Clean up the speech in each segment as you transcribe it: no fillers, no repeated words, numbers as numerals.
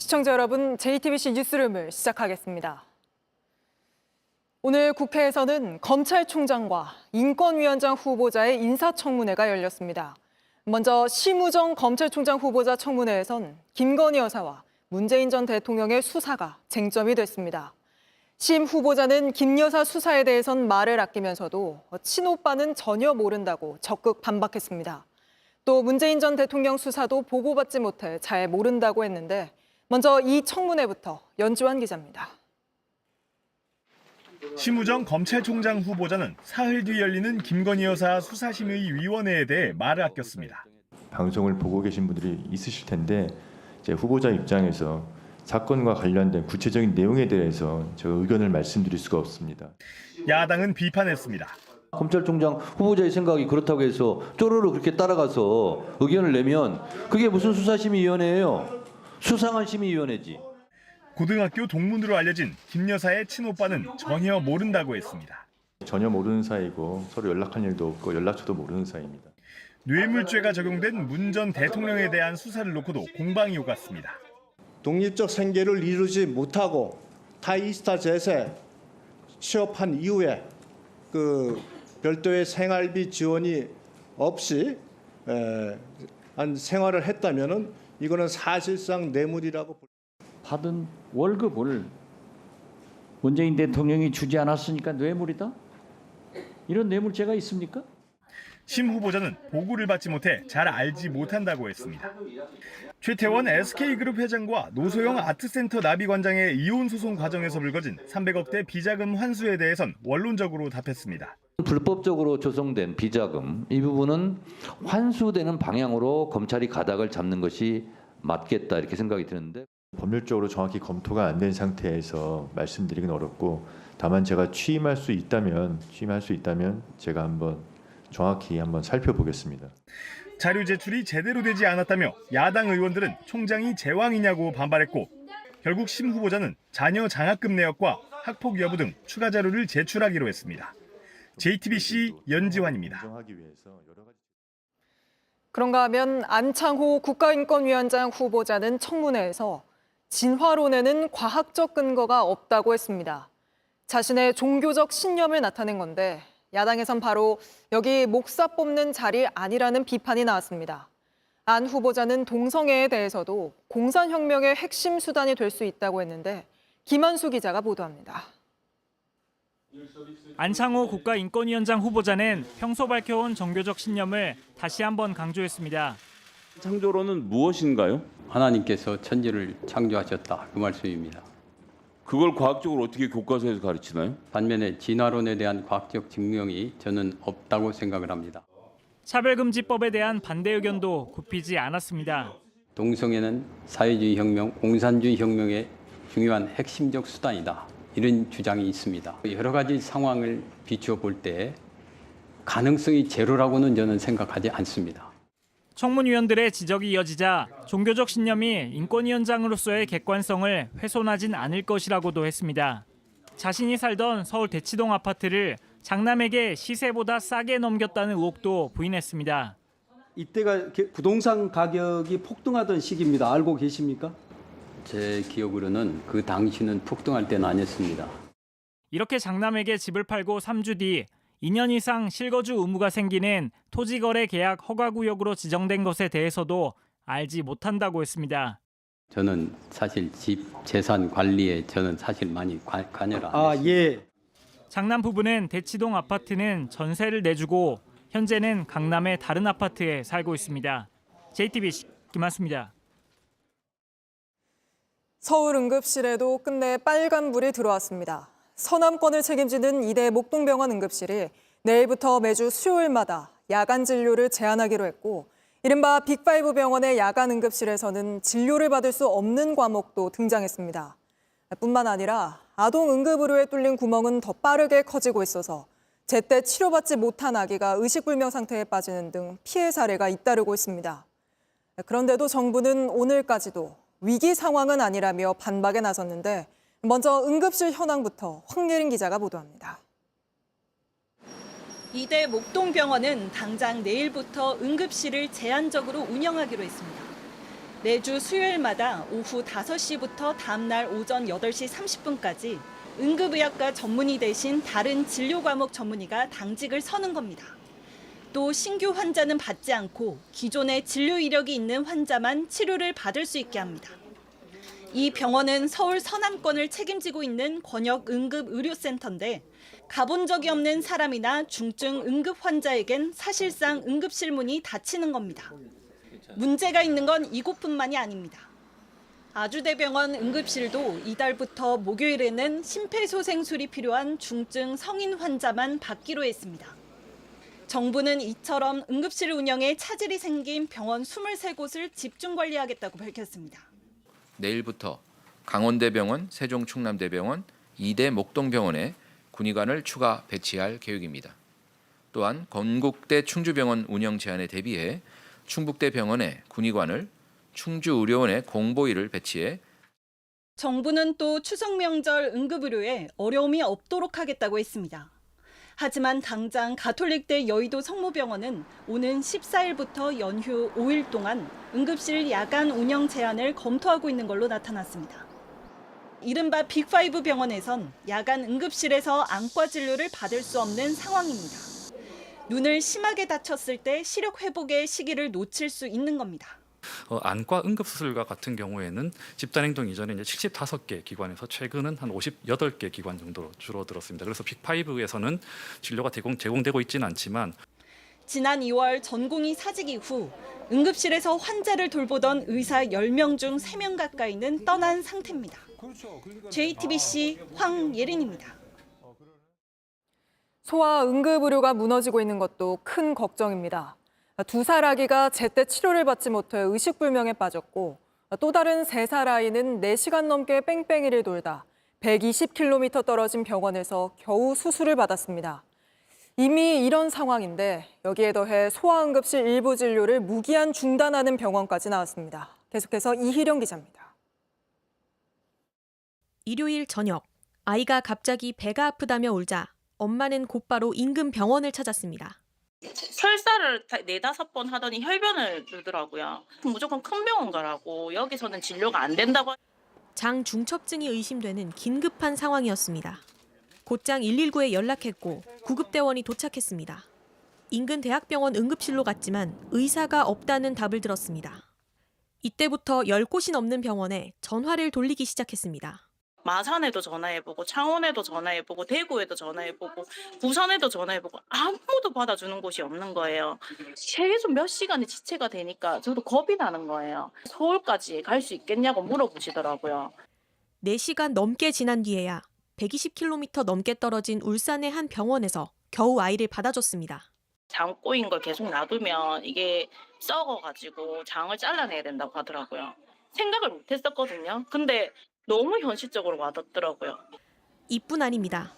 시청자 여러분, JTBC 뉴스룸을 시작하겠습니다. 오늘 국회에서는 검찰총장과 인권위원장 후보자의 인사청문회가 열렸습니다. 먼저 심우정 검찰총장 후보자 청문회에선 김건희 여사와 문재인 전 대통령의 수사가 쟁점이 됐습니다. 심 후보자는 김 여사 수사에 대해선 말을 아끼면서도 친오빠는 전혀 모른다고 적극 반박했습니다. 또 문재인 전 대통령 수사도 보고받지 못해 잘 모른다고 했는데 먼저 이 청문회부터 연주환 기자입니다. 심우정 검찰총장 후보자는 사흘 뒤 열리는 김건희 여사 수사심의 위원회에 대해 말을 아꼈습니다. 방송을 보고 계신 분들이 있으실 텐데 제 후보자 입장에서 사건과 관련된 구체적인 내용에 대해서 제가 의견을 말씀드릴 수가 없습니다. 야당은 비판했습니다. 검찰총장 후보자의 생각이 그렇다고 해서 쪼르르 그렇게 따라가서 의견을 내면 그게 무슨 수사심의위원회예요? 수상한 심의위원회지. 고등학교 동문으로 알려진 김 여사의 친오빠는 전혀 모른다고 했습니다. 전혀 모르는 사이고 서로 연락한 일도 없고 연락처도 모르는 사이입니다. 뇌물죄가 적용된 문 전 대통령에 대한 수사를 놓고도 공방이 오갔습니다. 독립적 생계를 이루지 못하고 타이스타 제세 취업한 이후에 별도의 생활비 지원이 없이 한 생활을 했다면은 이거는 사실상 뇌물이라고. 받은 월급을 문재인 대통령이 주지 않았으니까 뇌물이다? 이런 뇌물죄가 있습니까? 심 후보자는 보고를 받지 못해 잘 알지 못한다고 했습니다. 최태원 SK그룹 회장과 노소영 아트센터 나비관장의 이혼 소송 과정에서 불거진 300억대 비자금 환수에 대해선 원론적으로 답했습니다. 불법적으로 조성된 비자금 이 부분은 환수되는 방향으로 검찰이 가닥을 잡는 것이 맞겠다 이렇게 생각이 드는데 법률적으로 정확히 검토가 안 된 상태에서 말씀드리긴 어렵고 다만 제가 취임할 수 있다면 제가 한번 정확히 한번 살펴보겠습니다. 자료 제출이 제대로 되지 않았다며 야당 의원들은 총장이 제왕이냐고 반발했고 결국 심 후보자는 자녀 장학금 내역과 학폭 여부 등 추가 자료를 제출하기로 했습니다. JTBC 연지환입니다. 그런가 하면 안창호 국가인권위원장 후보자는 청문회에서 진화론에는 과학적 근거가 없다고 했습니다. 자신의 종교적 신념을 나타낸 건데 야당에선 바로 여기 목사 뽑는 자리 아니라는 비판이 나왔습니다. 안 후보자는 동성애에 대해서도 공산혁명의 핵심 수단이 될 수 있다고 했는데 김한수 기자가 보도합니다. 안창호 국가인권위원장 후보자는 평소 밝혀온 종교적 신념을 다시 한번 강조했습니다. 창조론은 무엇인가요? 하나님께서 천지를 창조하셨다 그 말씀입니다. 그걸 과학적으로 어떻게 교과서에서 가르치나요? 반면에 진화론에 대한 과학적 증명이 저는 없다고 생각을 합니다. 차별금지법에 대한 반대 의견도 굽히지 않았습니다. 동성애는 사회주의 혁명, 공산주의 혁명의 중요한 핵심적 수단이다. 이런 주장이 있습니다. 여러 가지 상황을 비추어 볼 때 가능성이 제로라고는 저는 생각하지 않습니다. 청문위원들의 지적이 이어지자 종교적 신념이 인권위원장으로서의 객관성을 훼손하진 않을 것이라고도 했습니다. 자신이 살던 서울 대치동 아파트를 장남에게 시세보다 싸게 넘겼다는 의혹도 부인했습니다. 이때가 부동산 가격이 폭등하던 시기입니다. 알고 계십니까? 제 기억으로는 그 당시는 폭등할 때는 아니었습니다. 이렇게 장남에게 집을 팔고 3주 뒤 2년 이상 실거주 의무가 생기는 토지거래 계약 허가구역으로 지정된 것에 대해서도 알지 못한다고 했습니다. 저는 사실 집 재산 관리에 저는 사실 많이 관여를 안 했습니다. 예. 장남 부부는 대치동 아파트는 전세를 내주고 현재는 강남의 다른 아파트에 살고 있습니다. JTBC 김한수입니다. 서울 응급실에도 끝내 빨간불이 들어왔습니다. 서남권을 책임지는 이대 목동병원 응급실이 내일부터 매주 수요일마다 야간 진료를 제한하기로 했고 이른바 빅5 병원의 야간 응급실에서는 진료를 받을 수 없는 과목도 등장했습니다. 뿐만 아니라 아동 응급의료에 뚫린 구멍은 더 빠르게 커지고 있어서 제때 치료받지 못한 아기가 의식불명 상태에 빠지는 등 피해 사례가 잇따르고 있습니다. 그런데도 정부는 오늘까지도 위기 상황은 아니라며 반박에 나섰는데 먼저 응급실 현황부터 황예린 기자가 보도합니다. 이대 목동병원은 당장 내일부터 응급실을 제한적으로 운영하기로 했습니다. 매주 수요일마다 오후 5시부터 다음날 오전 8시 30분까지 응급의학과 전문의 대신 다른 진료 과목 전문의가 당직을 서는 겁니다. 또 신규 환자는 받지 않고 기존의 진료 이력이 있는 환자만 치료를 받을 수 있게 합니다. 이 병원은 서울 서남권을 책임지고 있는 권역 응급의료센터인데 가본 적이 없는 사람이나 중증 응급 환자에겐 사실상 응급실 문이 닫히는 겁니다. 문제가 있는 건 이곳뿐만이 아닙니다. 아주대병원 응급실도 이달부터 목요일에는 심폐소생술이 필요한 중증 성인 환자만 받기로 했습니다. 정부는 이처럼 응급실 운영에 차질이 생긴 병원 23곳을 집중 관리하겠다고 밝혔습니다. 내일부터 강원대병원, 세종충남대병원, 이대 목동병원에 군의관을 추가 배치할 계획입니다. 또한 건국대 충주병원 운영 제한에 대비해 충북대 병원에 군의관을, 충주의료원에 공보의를 배치해 정부는 또 추석 명절 응급의료에 어려움이 없도록 하겠다고 했습니다. 하지만 당장 가톨릭대 여의도 성모병원은 오는 14일부터 연휴 5일 동안 응급실 야간 운영 제한을 검토하고 있는 걸로 나타났습니다. 이른바 빅5 병원에선 야간 응급실에서 안과 진료를 받을 수 없는 상황입니다. 눈을 심하게 다쳤을 때 시력 회복의 시기를 놓칠 수 있는 겁니다. 안과 응급수술과 같은 경우에는 집단행동 이전에 이제 75개 기관에서 최근은 한 58개 기관 정도로 줄어들었습니다. 그래서 빅5에서는 진료가 제공되고 있지는 않지만 지난 2월 전공의 사직 이후 응급실에서 환자를 돌보던 의사 10명 중 3명 가까이는 떠난 상태입니다. JTBC 황예린입니다. 소아 응급의료가 무너지고 있는 것도 큰 걱정입니다. 2살 아기가 제때 치료를 받지 못해 의식불명에 빠졌고 또 다른 3살 아이는 4시간 넘게 뺑뺑이를 돌다 120km 떨어진 병원에서 겨우 수술을 받았습니다. 이미 이런 상황인데 여기에 더해 소아응급실 일부 진료를 무기한 중단하는 병원까지 나왔습니다. 계속해서 이희령 기자입니다. 일요일 저녁, 아이가 갑자기 배가 아프다며 울자 엄마는 곧바로 인근 병원을 찾았습니다. 설사를 4-5번 하더니 혈변을 누더라고요. 무조건 큰 병원 가라고, 여기서는 진료가 안 된다고. 장중첩증이 의심되는 긴급한 상황이었습니다. 곧장 119에 연락했고 구급대원이 도착했습니다. 인근 대학병원 응급실로 갔지만 의사가 없다는 답을 들었습니다. 이때부터 10곳이 넘는 병원에 전화를 돌리기 시작했습니다. 마산에도 전화해보고, 창원에도 전화해보고, 대구에도 전화해보고, 부산에도 전화해보고 아무도 받아주는 곳이 없는 거예요. 계속 몇 시간의 지체가 되니까 저도 겁이 나는 거예요. 서울까지 갈 수 있겠냐고 물어보시더라고요. 4시간 넘게 지난 뒤에야 120km 넘게 떨어진 울산의 한 병원에서 겨우 아이를 받아줬습니다. 장 꼬인 걸 계속 놔두면 이게 썩어가지고 장을 잘라내야 된다고 하더라고요. 생각을 못했었거든요. 근데 너무 현실적으로 와닿더라고요. 이뿐 아닙니다.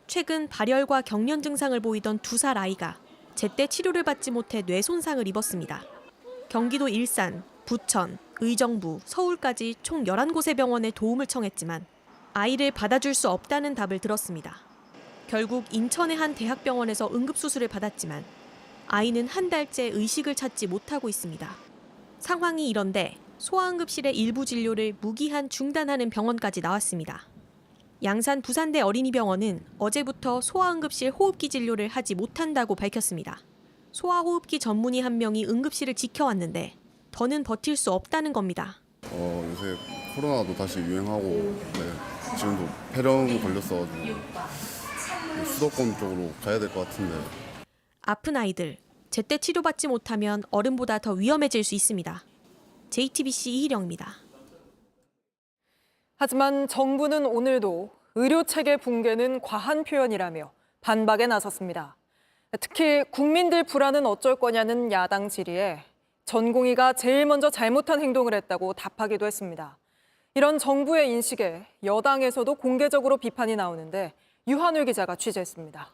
최근 발열과 경련 증상을 보이던 2살 아이가 제때 치료를 받지 못해 뇌 손상을 입었습니다. 경기도 일산, 부천, 의정부, 서울까지 총 11곳의 병원에 도움을 청했지만 아이를 받아줄 수 없다는 답을 들었습니다. 결국 인천의 한 대학병원에서 응급수술을 받았지만 아이는 한 달째 의식을 찾지 못하고 있습니다. 상황이 이런데 소아응급실의 일부 진료를 무기한 중단하는 병원까지 나왔습니다. 양산 부산대 어린이병원은 어제부터 소아응급실 호흡기 진료를 하지 못한다고 밝혔습니다. 소아호흡기 전문의 한 명이 응급실을 지켜왔는데 더는 버틸 수 없다는 겁니다. 요새 코로나도 다시 유행하고 지금도 폐렴 걸렸어가지고 수도권 쪽으로 가야 될 것 같은데. 아픈 아이들, 제때 치료받지 못하면 어른보다 더 위험해질 수 있습니다. JTBC 이희령입니다. 하지만 정부는 오늘도 의료체계 붕괴는 과한 표현이라며 반박에 나섰습니다. 특히 국민들 불안은 어쩔 거냐는 야당 질의에 전공의가 제일 먼저 잘못한 행동을 했다고 답하기도 했습니다. 이런 정부의 인식에 여당에서도 공개적으로 비판이 나오는데 유한울 기자가 취재했습니다.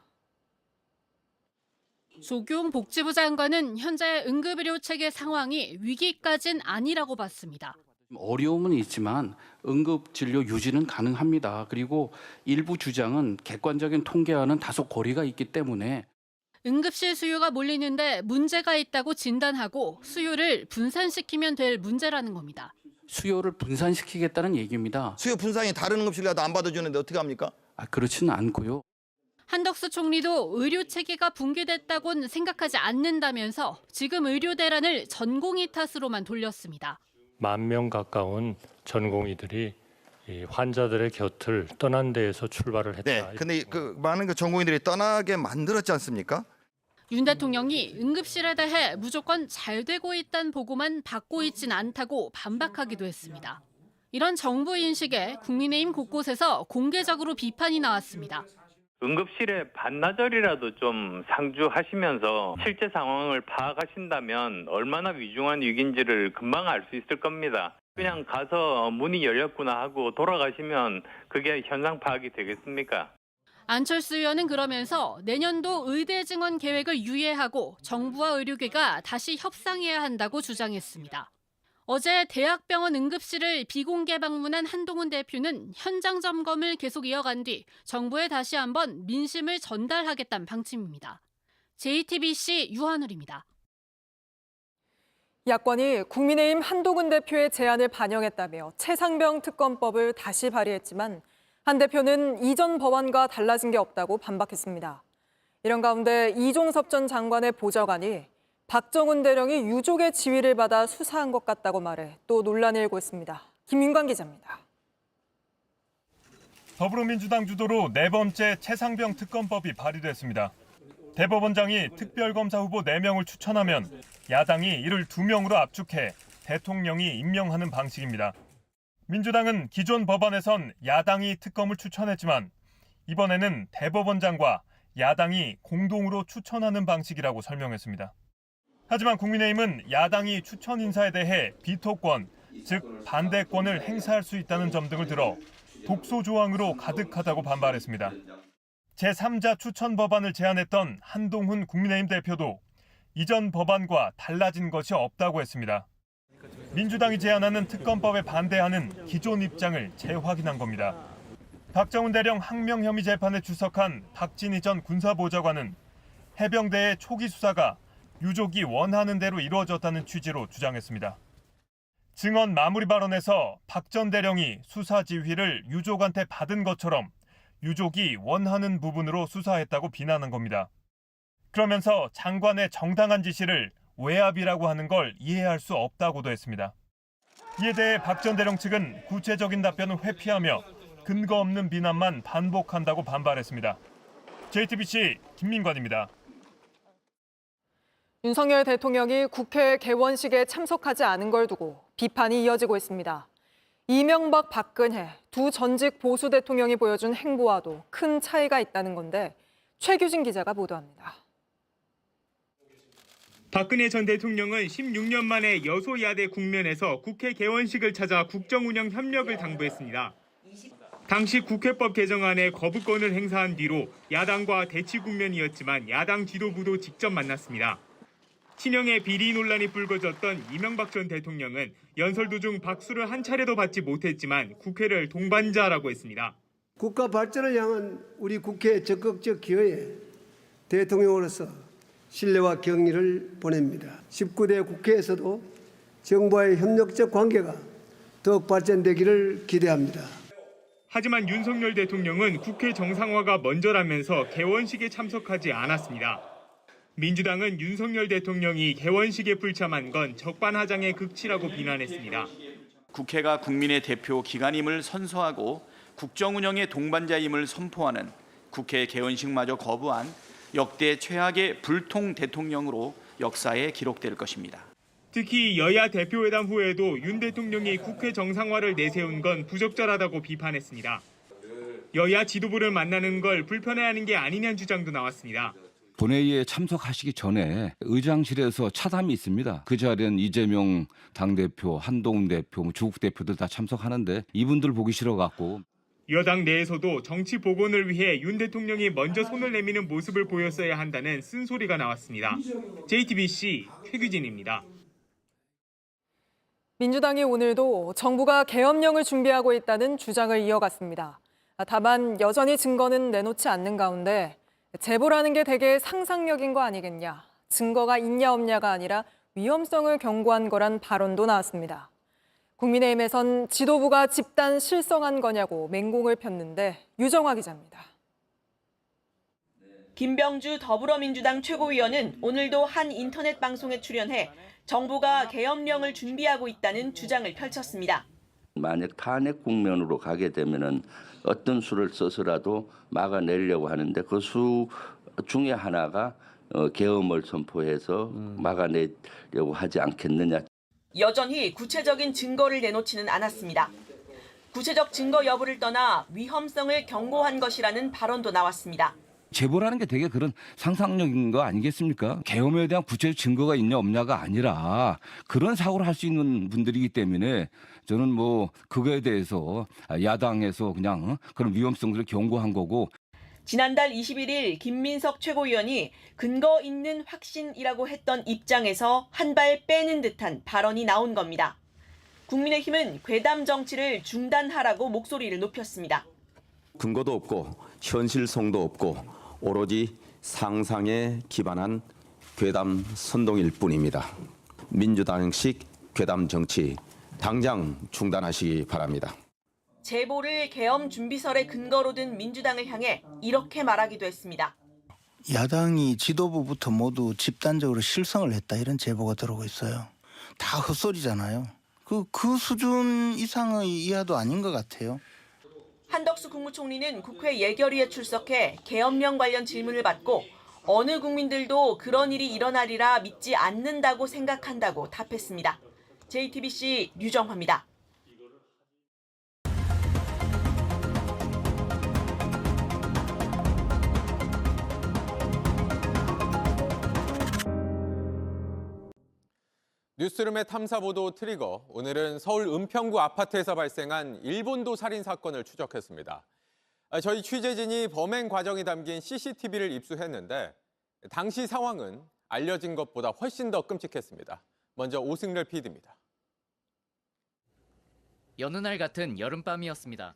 조경복지부 장관은 현재 응급의료 체계 상황이 위기까진 아니라고 봤습니다. 어려움은 있지만 응급진료 유지는 가능합니다. 그리고 일부 주장은 객관적인 통계와는 다소 거리가 있기 때문에 응급실 수요가 몰리는데 문제가 있다고 진단하고 수요를 분산시키면 될 문제라는 겁니다. 수요를 분산시키겠다는 얘기입니다. 수요 분산이 다른 응급실 가도 안 받아주는데 어떻게 합니까? 그렇지는 않고요. 한덕수 총리도 의료 체계가 붕괴됐다고는 생각하지 않는다면서 지금 의료 대란을 전공의 탓으로만 돌렸습니다. 10,000명 가까운 전공의들이 이 환자들의 곁을 떠난 데에서 출발을 했다. 네. 근데 그 많은 그 전공의들이 떠나게 만들었지 않습니까? 윤 대통령이 응급실에 대해 무조건 잘 되고 있다는 보고만 받고 있진 않다고 반박하기도 했습니다. 이런 정부 인식에 국민의힘 곳곳에서 공개적으로 비판이 나왔습니다. 응급실에 반나절이라도 좀 상주하시면서 실제 상황을 파악하신다면 얼마나 위중한 위기인지를 금방 알 수 있을 겁니다. 그냥 가서 문이 열렸구나 하고 돌아가시면 그게 현상 파악이 되겠습니까? 안철수 의원은 그러면서 내년도 의대 증원 계획을 유예하고 정부와 의료계가 다시 협상해야 한다고 주장했습니다. 어제 대학병원 응급실을 비공개 방문한 한동훈 대표는 현장 점검을 계속 이어간 뒤 정부에 다시 한번 민심을 전달하겠다는 방침입니다. JTBC 유한울입니다. 야권이 국민의힘 한동훈 대표의 제안을 반영했다며 최상병 특검법을 다시 발의했지만 한 대표는 이전 법안과 달라진 게 없다고 반박했습니다. 이런 가운데 이종섭 전 장관의 보좌관이 박정훈 대령이 유족의 지위를 받아 수사한 것 같다고 말해 또 논란이 일고 있습니다. 김윤광 기자입니다. 더불어민주당 주도로 4번째 최상병 특검법이 발의됐습니다. 대법원장이 특별검사 후보 4명을 추천하면 야당이 이를 2명으로 압축해 대통령이 임명하는 방식입니다. 민주당은 기존 법안에선 야당이 특검을 추천했지만 이번에는 대법원장과 야당이 공동으로 추천하는 방식이라고 설명했습니다. 하지만 국민의힘은 야당이 추천 인사에 대해 비토권, 즉 반대권을 행사할 수 있다는 점 등을 들어 독소 조항으로 가득하다고 반발했습니다. 제3자 추천 법안을 제안했던 한동훈 국민의힘 대표도 이전 법안과 달라진 것이 없다고 했습니다. 민주당이 제안하는 특검법에 반대하는 기존 입장을 재확인한 겁니다. 박정훈 대령 항명 혐의 재판에 출석한 박진희 전 군사보좌관은 해병대의 초기 수사가 유족이 원하는 대로 이루어졌다는 취지로 주장했습니다. 증언 마무리 발언에서 박 전 대령이 수사 지휘를 유족한테 받은 것처럼 유족이 원하는 부분으로 수사했다고 비난한 겁니다. 그러면서 장관의 정당한 지시를 외압이라고 하는 걸 이해할 수 없다고도 했습니다. 이에 대해 박 전 대령 측은 구체적인 답변을 회피하며 근거 없는 비난만 반복한다고 반발했습니다. JTBC 김민관입니다. 윤석열 대통령이 국회 개원식에 참석하지 않은 걸 두고 비판이 이어지고 있습니다. 이명박, 박근혜 두 전직 보수 대통령이 보여준 행보와도 큰 차이가 있다는 건데 최규진 기자가 보도합니다. 박근혜 전 대통령은 16년 만에 여소야대 국면에서 국회 개원식을 찾아 국정운영 협력을 당부했습니다. 당시 국회법 개정안에 거부권을 행사한 뒤로 야당과 대치 국면이었지만 야당 지도부도 직접 만났습니다. 친형의 비리 논란이 불거졌던 이명박 전 대통령은 연설 도중 박수를 한 차례도 받지 못했지만 국회를 동반자라고 했습니다. 국가 발전을 향한 우리 국회의 적극적 기여에 대통령으로서 신뢰와 경의를 보냅니다. 19대 국회에서도 정부와의 협력적 관계가 더욱 발전되기를 기대합니다. 하지만 윤석열 대통령은 국회 정상화가 먼저라면서 개원식에 참석하지 않았습니다. 민주당은 윤석열 대통령이 개원식에 불참한 건 적반하장의 극치라고 비난했습니다. 국회가 국민의 대표 기관임을 선서하고 국정운영의 동반자임을 선포하는 국회 개원식마저 거부한 역대 최악의 불통 대통령으로 역사에 기록될 것입니다. 특히 여야 대표회담 후에도 윤 대통령이 국회 정상화를 내세운 건 부적절하다고 비판했습니다. 여야 지도부를 만나는 걸 불편해하는 게 아니냐는 주장도 나왔습니다. 본회의에 참석하시기 전에 의장실에서 차담이 있습니다. 그 자리엔 이재명 당대표, 한동훈 대표, 조국 대표들 다 참석하는데 이분들 보기 싫어갖고. 여당 내에서도 정치 복원을 위해 윤 대통령이 먼저 손을 내미는 모습을 보였어야 한다는 쓴소리가 나왔습니다. JTBC 최규진입니다. 민주당이 오늘도 정부가 계엄령을 준비하고 있다는 주장을 이어갔습니다. 다만 여전히 증거는 내놓지 않는 가운데 제보라는 게 되게 상상력인 거 아니겠냐. 증거가 있냐 없냐가 아니라 위험성을 경고한 거란 발언도 나왔습니다. 국민의힘에선 지도부가 집단 실성한 거냐고 맹공을 폈는데 유정화 기자입니다. 김병주 더불어민주당 최고위원은 오늘도 한 인터넷 방송에 출연해 정부가 계엄령을 준비하고 있다는 주장을 펼쳤습니다. 만약 탄핵 국면으로 가게 되면은 어떤 수를 써서라도 막아내려고 하는데 그 수 중에 하나가 계엄을 선포해서 막아내려고 하지 않겠느냐. 여전히 구체적인 증거를 내놓지는 않았습니다. 구체적 증거 여부를 떠나 위험성을 경고한 것이라는 발언도 나왔습니다. 제보라는 게 되게 그런 상상력인 거 아니겠습니까? 계엄에 대한 구체적 증거가 있냐 없냐가 아니라 그런 사고를 할 수 있는 분들이기 때문에 저는 뭐 그거에 대해서 야당에서 그냥 그런 위험성을 경고한 거고. 지난달 21일 김민석 최고위원이 근거 있는 확신이라고 했던 입장에서 한 발 빼는 듯한 발언이 나온 겁니다. 국민의힘은 괴담 정치를 중단하라고 목소리를 높였습니다. 근거도 없고 현실성도 없고 오로지 상상에 기반한 괴담 선동일 뿐입니다. 민주당식 괴담 정치 당장 중단하시기 바랍니다. 제보를 계엄 준비설의 근거로 든 민주당을 향해 이렇게 말하기도 했습니다. 야당이 지도부부터 모두 집단적으로 실성을 했다 이런 제보가 들어오고 있어요. 다 헛소리잖아요. 그 수준 이상의 이하도 아닌 것 같아요. 한덕수 국무총리는 국회 예결위에 출석해 계엄령 관련 질문을 받고 어느 국민들도 그런 일이 일어나리라 믿지 않는다고 생각한다고 답했습니다. JTBC 류정화입니다. 뉴스룸의 탐사보도 트리거, 오늘은 서울 은평구 아파트에서 발생한 일본도 살인 사건을 추적했습니다. 저희 취재진이 범행 과정이 담긴 CCTV를 입수했는데 당시 상황은 알려진 것보다 훨씬 더 끔찍했습니다. 먼저 오승렬 PD입니다. 여느 날 같은 여름밤이었습니다.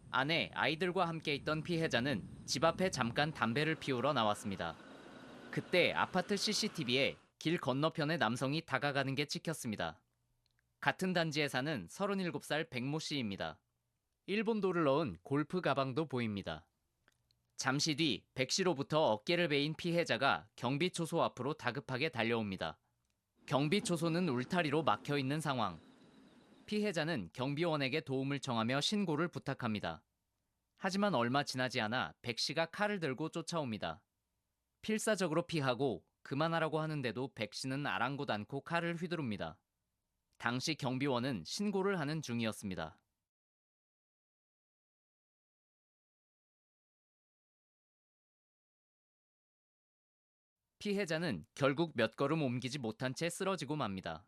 아내, 아이들과 함께 있던 피해자는 집 앞에 잠깐 담배를 피우러 나왔습니다. 그때 아파트 CCTV에 길 건너편에 남성이 다가가는 게 찍혔습니다. 같은 단지에 사는 37살 백모 씨입니다. 일본도를 넣은 골프 가방도 보입니다. 잠시 뒤 백 씨로부터 어깨를 베인 피해자가 경비초소 앞으로 다급하게 달려옵니다. 경비초소는 울타리로 막혀 있는 상황. 피해자는 경비원에게 도움을 청하며 신고를 부탁합니다. 하지만 얼마 지나지 않아 백 씨가 칼을 들고 쫓아옵니다. 필사적으로 피하고 그만하라고 하는데도 백 씨는 아랑곳 않고 칼을 휘두릅니다. 당시 경비원은 신고를 하는 중이었습니다. 피해자는 결국 몇 걸음 옮기지 못한 채 쓰러지고 맙니다.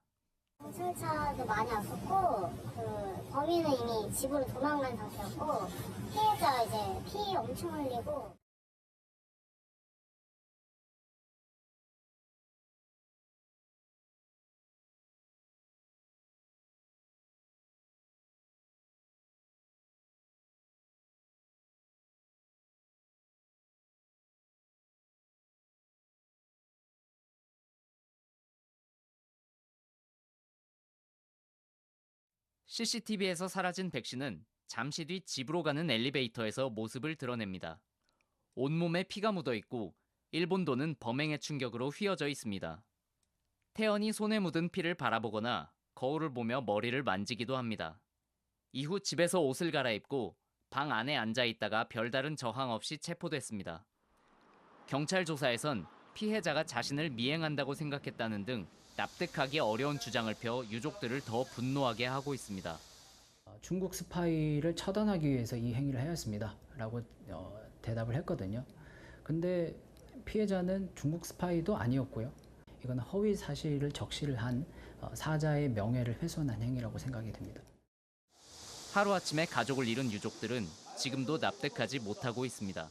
경찰차도 많이 왔었고 범인은 이미 집으로 도망간 상태였고 피해자가 이제 피 엄청 흘리고 CCTV에서 사라진 백 씨는 잠시 뒤 집으로 가는 엘리베이터에서 모습을 드러냅니다. 온몸에 피가 묻어 있고 일본도는 범행의 충격으로 휘어져 있습니다. 태연이 손에 묻은 피를 바라보거나 거울을 보며 머리를 만지기도 합니다. 이후 집에서 옷을 갈아입고 방 안에 앉아 있다가 별다른 저항 없이 체포됐습니다. 경찰 조사에선 피해자가 자신을 미행한다고 생각했다는 등 납득하기 어려운 주장을 펴 유족들을 더 분노하게 하고 있습니다. 중국 스파이를 처단하기 위해서 이 행위를 하였습니다 라고 대답을 했거든요. 근데 피해자는 중국 스파이도 아니었고요. 이건 허위 사실을 적시를 한 사자의 명예를 훼손한 행위라고 생각이 됩니다. 하루아침에 가족을 잃은 유족들은 지금도 납득하지 못하고 있습니다.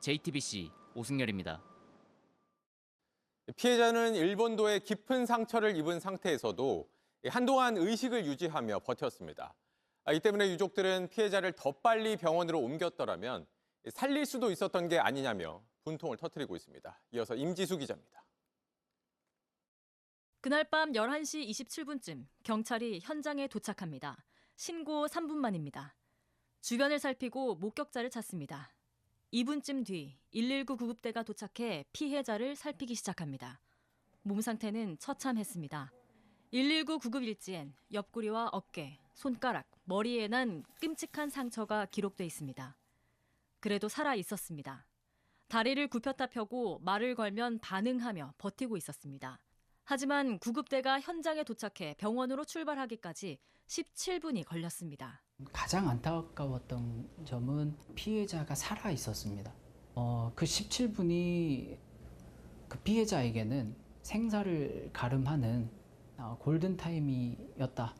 JTBC 오승열입니다. 피해자는 일본도에 깊은 상처를 입은 상태에서도 한동안 의식을 유지하며 버텼습니다. 이 때문에 유족들은 피해자를 더 빨리 병원으로 옮겼더라면 살릴 수도 있었던 게 아니냐며 분통을 터뜨리고 있습니다. 이어서 임지수 기자입니다. 그날 밤 11시 27분쯤 경찰이 현장에 도착합니다. 신고 3분 만입니다. 주변을 살피고 목격자를 찾습니다. 2분쯤 뒤 119 구급대가 도착해 피해자를 살피기 시작합니다. 몸 상태는 처참했습니다. 119 구급 일지엔 옆구리와 어깨, 손가락, 머리에 난 끔찍한 상처가 기록돼 있습니다. 그래도 살아 있었습니다. 다리를 굽혔다 펴고 말을 걸면 반응하며 버티고 있었습니다. 하지만 구급대가 현장에 도착해 병원으로 출발하기까지 17분이 걸렸습니다. 가장 안타까웠던 점은 피해자가 살아 있었습니다. 그 17분이 그 피해자에게는 생사를 가름하는 골든타임이었다.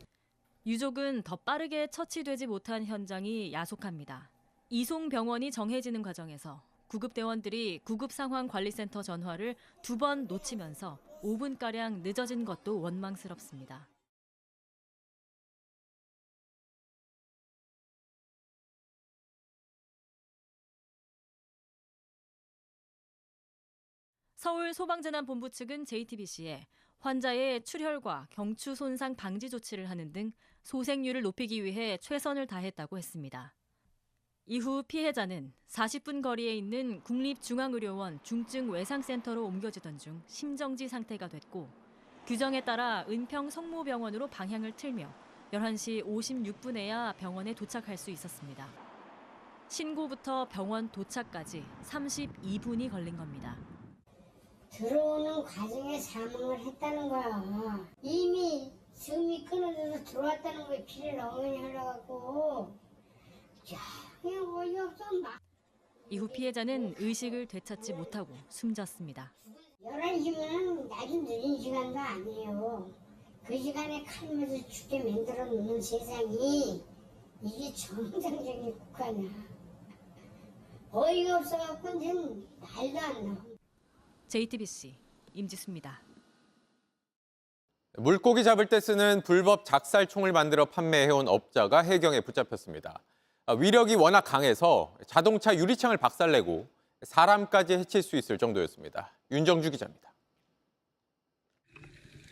유족은 더 빠르게 처치되지 못한 현장이 야속합니다. 이송병원이 정해지는 과정에서 구급대원들이 구급상황관리센터 전화를 2번 놓치면서 5분가량 늦어진 것도 원망스럽습니다. 서울소방재난본부 측은 JTBC에 환자의 출혈과 경추 손상 방지 조치를 하는 등 소생률을 높이기 위해 최선을 다했다고 했습니다. 이후 피해자는 40분 거리에 있는 국립중앙의료원 중증외상센터로 옮겨지던 중 심정지 상태가 됐고 규정에 따라 은평 성모병원으로 방향을 틀며 11시 56분에야 병원에 도착할 수 있었습니다. 신고부터 병원 도착까지 32분이 걸린 겁니다. 들어오는 과정에 사망을 했다는 거야. 이미 숨이 끊어져서 들어왔다는 거에 피를 어머니 하려고. 야, 그냥 어이없어. 이후 피해자는 의식을 되찾지 못하고 숨졌습니다. 11시면 아주 늦은 시간도 아니에요. 그 시간에 칼맞아 죽게 만들어 놓는 세상이 이게 정상적인 국가냐. 어이가 없어갖고 이제 말도 안 나와. JTBC 임지수입니다. 물고기 잡을 때 쓰는 불법 작살총을 만들어 판매해온 업자가 해경에 붙잡혔습니다. 위력이 워낙 강해서 자동차 유리창을 박살내고 사람까지 해칠 수 있을 정도였습니다. 윤정주 기자입니다.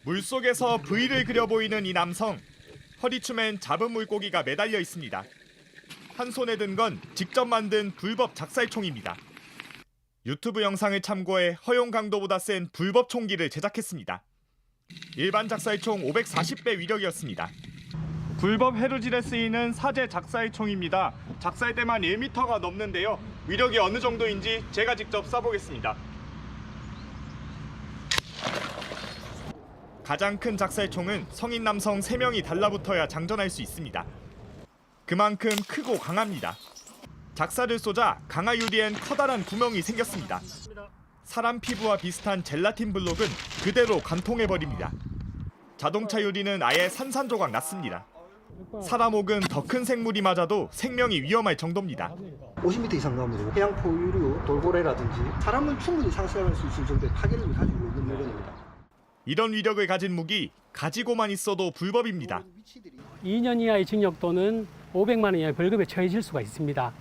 물속에서 V를 그려 보이는 이 남성. 허리춤엔 잡은 물고기가 매달려 있습니다. 한 손에 든 건 직접 만든 불법 작살총입니다. 유튜브 영상을 참고해 허용 강도보다 센 불법 총기를 제작했습니다. 일반 작살총 540배 위력이었습니다. 불법 해루질에 쓰이는 사제 작살총입니다. 작살대만 1m가 넘는데요. 위력이 어느 정도인지 제가 직접 쏴보겠습니다. 가장 큰 작살총은 성인 남성 3명이 달라붙어야 장전할 수 있습니다. 그만큼 크고 강합니다. 작살을 쏘자 강화 유리엔 커다란 구멍이 생겼습니다. 사람 피부와 비슷한 젤라틴 블록은 그대로 관통해버립니다. 자동차 유리는 아예 산산조각 났습니다. 사람 혹은 더 큰 생물이 맞아도 생명이 위험할 정도입니다. 50m 이상 나오면 되고 해양 포유류, 돌고래라든지 사람은 충분히 상쇄할 수 있을 정도의 파괴력을 가지고 있는 물건입니다. 이런 위력을 가진 무기 가지고만 있어도 불법입니다. 2년 이하의 징역 또는 500만 원 이하의 벌금에 처해질 수가 있습니다.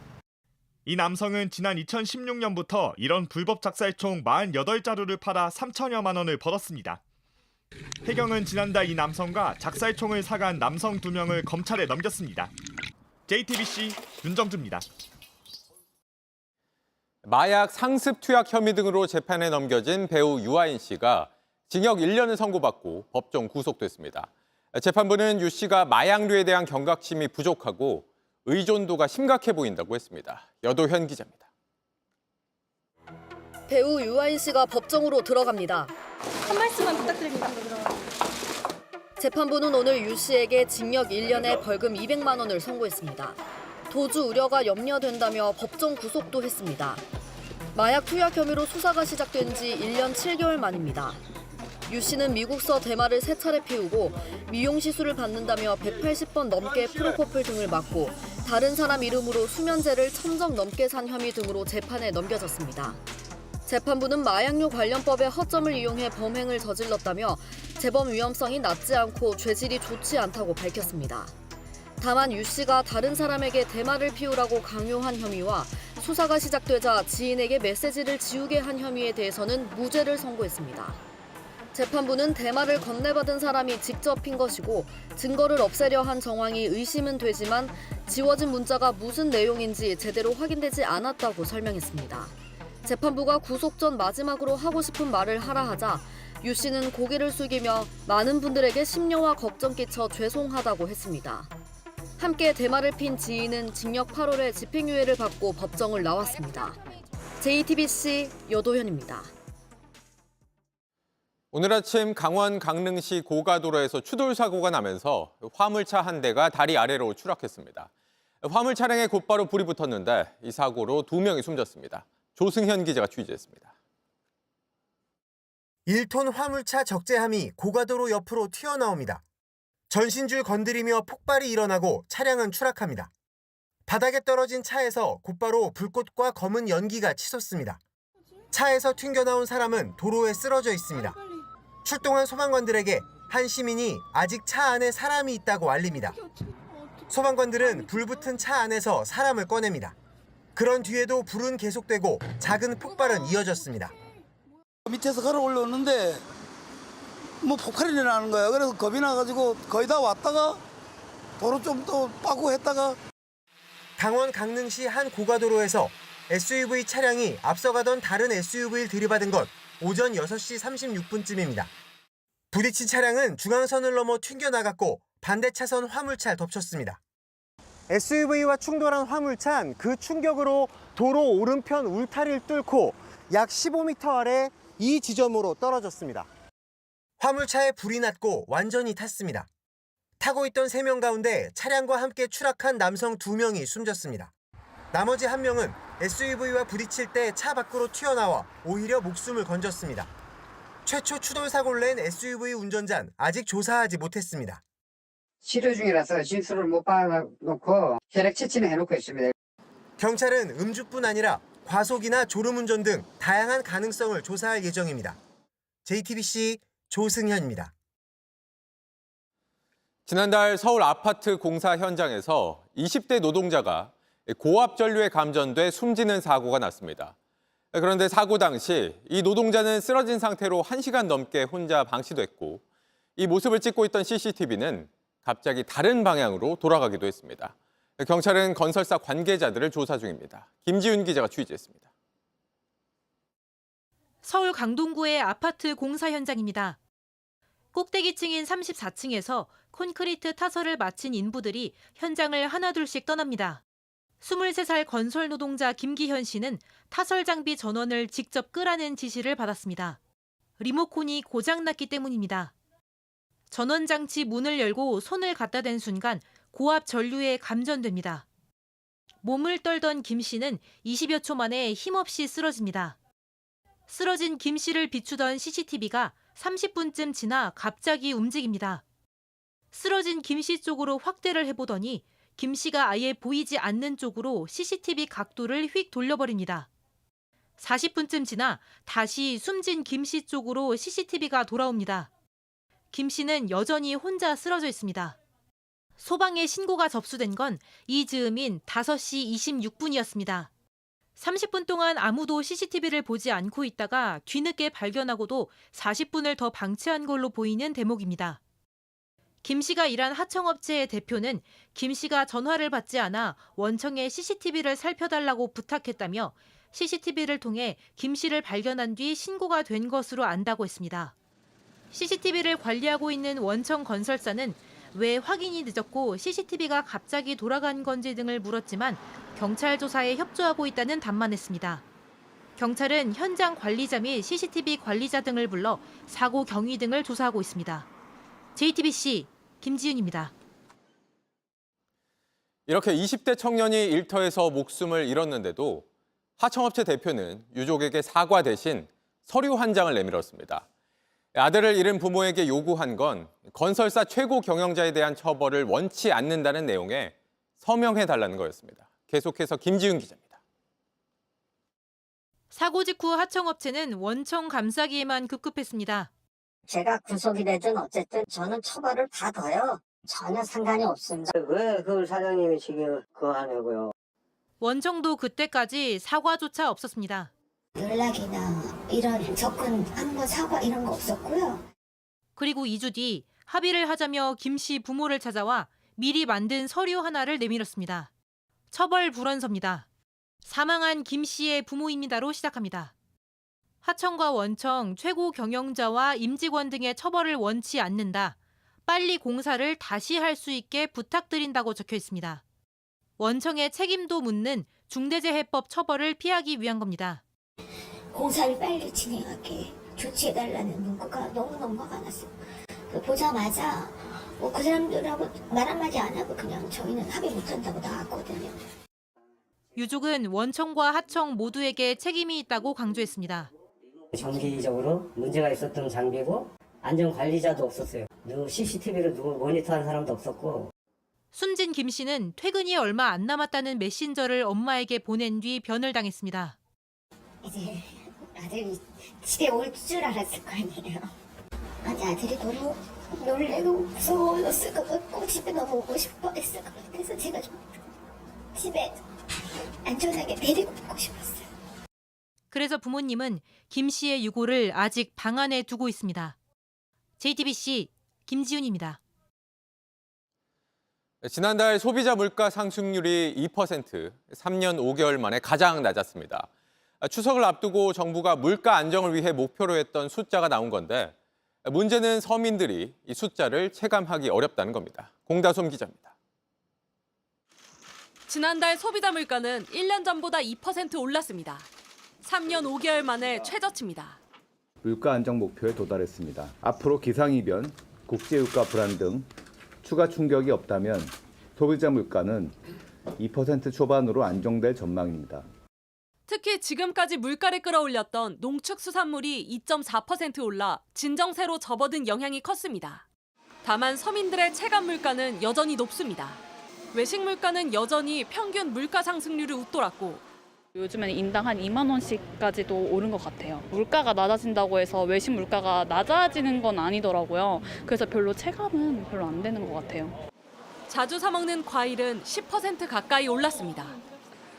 이 남성은 지난 2016년부터 이런 불법 작살총 48자루를 팔아 3천여만 원을 벌었습니다. 해경은 지난달 이 남성과 작살총을 사간 남성 2명을 검찰에 넘겼습니다. JTBC 윤정주입니다. 마약 상습 투약 혐의 등으로 재판에 넘겨진 배우 유아인 씨가 징역 1년을 선고받고 법정 구속됐습니다. 재판부는 유 씨가 마약류에 대한 경각심이 부족하고 의존도가 심각해 보인다고 했습니다. 여도현 기자입니다. 배우 유아인 씨가 법정으로 들어갑니다. 한 말씀만 부탁드립니다. 재판부는 오늘 유 씨에게 징역 1년에 벌금 200만 원을 선고했습니다. 도주 우려가 염려된다며 법정 구속도 했습니다. 마약 투약 혐의로 수사가 시작된 지 1년 7개월 만입니다. 유 씨는 미국서 대마를 3차례 피우고 미용 시술을 받는다며 180번 넘게 프로포폴 등을 맞고 다른 사람 이름으로 수면제를 1000정 넘게 산 혐의 등으로 재판에 넘겨졌습니다. 재판부는 마약류 관련법의 허점을 이용해 범행을 저질렀다며 재범 위험성이 낮지 않고 죄질이 좋지 않다고 밝혔습니다. 다만 유 씨가 다른 사람에게 대마를 피우라고 강요한 혐의와 수사가 시작되자 지인에게 메시지를 지우게 한 혐의에 대해서는 무죄를 선고했습니다. 재판부는 대마를 건네받은 사람이 직접 핀 것이고 증거를 없애려 한 정황이 의심은 되지만 지워진 문자가 무슨 내용인지 제대로 확인되지 않았다고 설명했습니다. 재판부가 구속 전 마지막으로 하고 싶은 말을 하라 하자 유 씨는 고개를 숙이며 많은 분들에게 심려와 걱정 끼쳐 죄송하다고 했습니다. 함께 대마를 핀 지인은 징역 8월에 집행유예를 받고 법정을 나왔습니다. JTBC 여도현입니다. 오늘 아침 강원 강릉시 고가도로에서 추돌 사고가 나면서 화물차 한 대가 다리 아래로 추락했습니다. 화물 차량에 곧바로 불이 붙었는데 이 사고로 2명이 숨졌습니다. 조승현 기자가 취재했습니다. 1톤 화물차 적재함이 고가도로 옆으로 튀어나옵니다. 전신줄 건드리며 폭발이 일어나고 차량은 추락합니다. 바닥에 떨어진 차에서 곧바로 불꽃과 검은 연기가 치솟습니다. 차에서 튕겨나온 사람은 도로에 쓰러져 있습니다. 출동한 소방관들에게 한 시민이 아직 차 안에 사람이 있다고 알립니다. 소방관들은 불붙은 차 안에서 사람을 꺼냅니다. 그런 뒤에도 불은 계속되고 작은 폭발은 이어졌습니다. 밑에서 걸어 올라오는데 뭐 폭발이 일어나는 거예요. 그래서 겁이 나가지고 거의 다 왔다가 도로 좀 또 빠고 했다가. 강원 강릉시 한 고가도로에서 SUV 차량이 앞서가던 다른 SUV를 들이받은 건 오전 6시 36분쯤입니다. 부딪힌 차량은 중앙선을 넘어 튕겨나갔고 반대 차선 화물차를 덮쳤습니다. SUV와 충돌한 화물차는 그 충격으로 도로 오른편 울타리를 뚫고 약 15m 아래 이 지점으로 떨어졌습니다. 화물차에 불이 났고 완전히 탔습니다. 타고 있던 3명 가운데 차량과 함께 추락한 남성 2명이 숨졌습니다. 나머지 1명은 SUV와 부딪힐 때 차 밖으로 튀어나와 오히려 목숨을 건졌습니다. 최초 추돌 사고를 낸 SUV 운전자는 아직 조사하지 못했습니다. 치료 중이라서 진술을 못 받아놓고 혈액 채취는 해놓고 있습니다. 경찰은 음주뿐 아니라 과속이나 졸음운전 등 다양한 가능성을 조사할 예정입니다. JTBC 조승현입니다. 지난달 서울 아파트 공사 현장에서 20대 노동자가 고압 전류에 감전돼 숨지는 사고가 났습니다. 그런데 사고 당시 이 노동자는 쓰러진 상태로 1시간 넘게 혼자 방치됐고 이 모습을 찍고 있던 CCTV는 갑자기 다른 방향으로 돌아가기도 했습니다. 경찰은 건설사 관계자들을 조사 중입니다. 김지윤 기자가 취재했습니다. 서울 강동구의 아파트 공사 현장입니다. 꼭대기층인 34층에서 콘크리트 타설을 마친 인부들이 현장을 하나둘씩 떠납니다. 23살 건설 노동자 김기현 씨는 타설 장비 전원을 직접 끄라는 지시를 받았습니다. 리모컨이 고장났기 때문입니다. 전원 장치 문을 열고 손을 갖다 댄 순간 고압 전류에 감전됩니다. 몸을 떨던 김 씨는 20여 초 만에 힘없이 쓰러집니다. 쓰러진 김 씨를 비추던 CCTV가 30분쯤 지나 갑자기 움직입니다. 쓰러진 김 씨 쪽으로 확대를 해보더니 김 씨가 아예 보이지 않는 쪽으로 CCTV 각도를 휙 돌려버립니다. 40분쯤 지나 다시 숨진 김 씨 쪽으로 CCTV가 돌아옵니다. 김 씨는 여전히 혼자 쓰러져 있습니다. 소방에 신고가 접수된 건 이즈음인 5시 26분이었습니다. 30분 동안 아무도 CCTV를 보지 않고 있다가 뒤늦게 발견하고도 40분을 더 방치한 걸로 보이는 대목입니다. 김 씨가 일한 하청업체의 대표는 김 씨가 전화를 받지 않아 원청에 CCTV를 살펴달라고 부탁했다며 CCTV를 통해 김 씨를 발견한 뒤 신고가 된 것으로 안다고 했습니다. CCTV를 관리하고 있는 원청 건설사는 왜 확인이 늦었고 CCTV가 갑자기 돌아간 건지 등을 물었지만 경찰 조사에 협조하고 있다는 답만 했습니다. 경찰은 현장 관리자 및 CCTV 관리자 등을 불러 사고 경위 등을 조사하고 있습니다. JTBC 김지윤입니다. 이렇게 20대 청년이 일터에서 목숨을 잃었는데도 하청업체 대표는 유족에게 사과 대신 서류 한 장을 내밀었습니다. 아들을 잃은 부모에게 요구한 건 건설사 최고 경영자에 대한 처벌을 원치 않는다는 내용에 서명해달라는 거였습니다. 계속해서 김지윤 기자입니다. 사고 직후 하청업체는 원청 감싸기에만 급급했습니다. 제가 구속이 되든 어쨌든 저는 처벌을 받아요. 전혀 상관이 없습니다. 왜 그걸 사장님이 지금 그거 하냐고요. 원청도 그때까지 사과조차 없었습니다. 연락이나 이런 접근하는 거 사과 이런 거 없었고요. 그리고 2주 뒤 합의를 하자며 김 씨 부모를 찾아와 미리 만든 서류 하나를 내밀었습니다. 처벌 불원서입니다. 사망한 김 씨의 부모입니다로 시작합니다. 하청과 원청, 최고 경영자와 임직원 등의 처벌을 원치 않는다. 빨리 공사를 다시 할 수 있게 부탁드린다고 적혀 있습니다. 원청의 책임도 묻는 중대재해법 처벌을 피하기 위한 겁니다. 공사를 빨리 진행하게 조치해달라는 문구가 너무너무 화가 났어요. 보자마자 그 사람들하고 말 한마디 안 하고 그냥 저희는 합의 못한다고 나왔거든요. 유족은 원청과 하청 모두에게 책임이 있다고 강조했습니다. 정기적으로 문제가 있었던 장비고 안전관리자도 없었어요. 누구 CCTV를 누구 모니터하는 사람도 없었고. 숨진 김 씨는 퇴근이 얼마 안 남았다는 메신저를 엄마에게 보낸 뒤 변을 당했습니다. 이제 아들이 집에 올 줄 알았을 거 아니에요. 아니 아들이 너무 놀래고 무서웠을 것 같고 집에 너무 오고 싶어 했을 것 같아서 제가 좀 집에 안전하게 데리고 오고 싶었어요. 그래서 부모님은 김 씨의 유고를 아직 방 안에 두고 있습니다. JTBC 김지윤입니다. 지난달 소비자 물가 상승률이 2%, 3년 5개월 만에 가장 낮았습니다. 추석을 앞두고 정부가 물가 안정을 위해 목표로 했던 숫자가 나온 건데 문제는 서민들이 이 숫자를 체감하기 어렵다는 겁니다. 공다솜 기자입니다. 지난달 소비자 물가는 1년 전보다 2% 올랐습니다. 3년 5개월 만에 최저치입니다. 물가 안정 목표에 도달했습니다. 앞으로 기상이변, 국제유가 불안 등 추가 충격이 없다면 소비자 물가는 2% 초반으로 안정될 전망입니다. 특히 지금까지 물가를 끌어올렸던 농축수산물이 2.4% 올라 진정세로 접어든 영향이 컸습니다. 다만 서민들의 체감 물가는 여전히 높습니다. 외식 물가는 여전히 평균 물가 상승률을 웃돌았고 요즘에는 인당 한 2만 원씩까지도 오른 것 같아요. 물가가 낮아진다고 해서 외식 물가가 낮아지는 건 아니더라고요. 그래서 별로 체감은 별로 안 되는 것 같아요. 자주 사 먹는 과일은 10% 가까이 올랐습니다.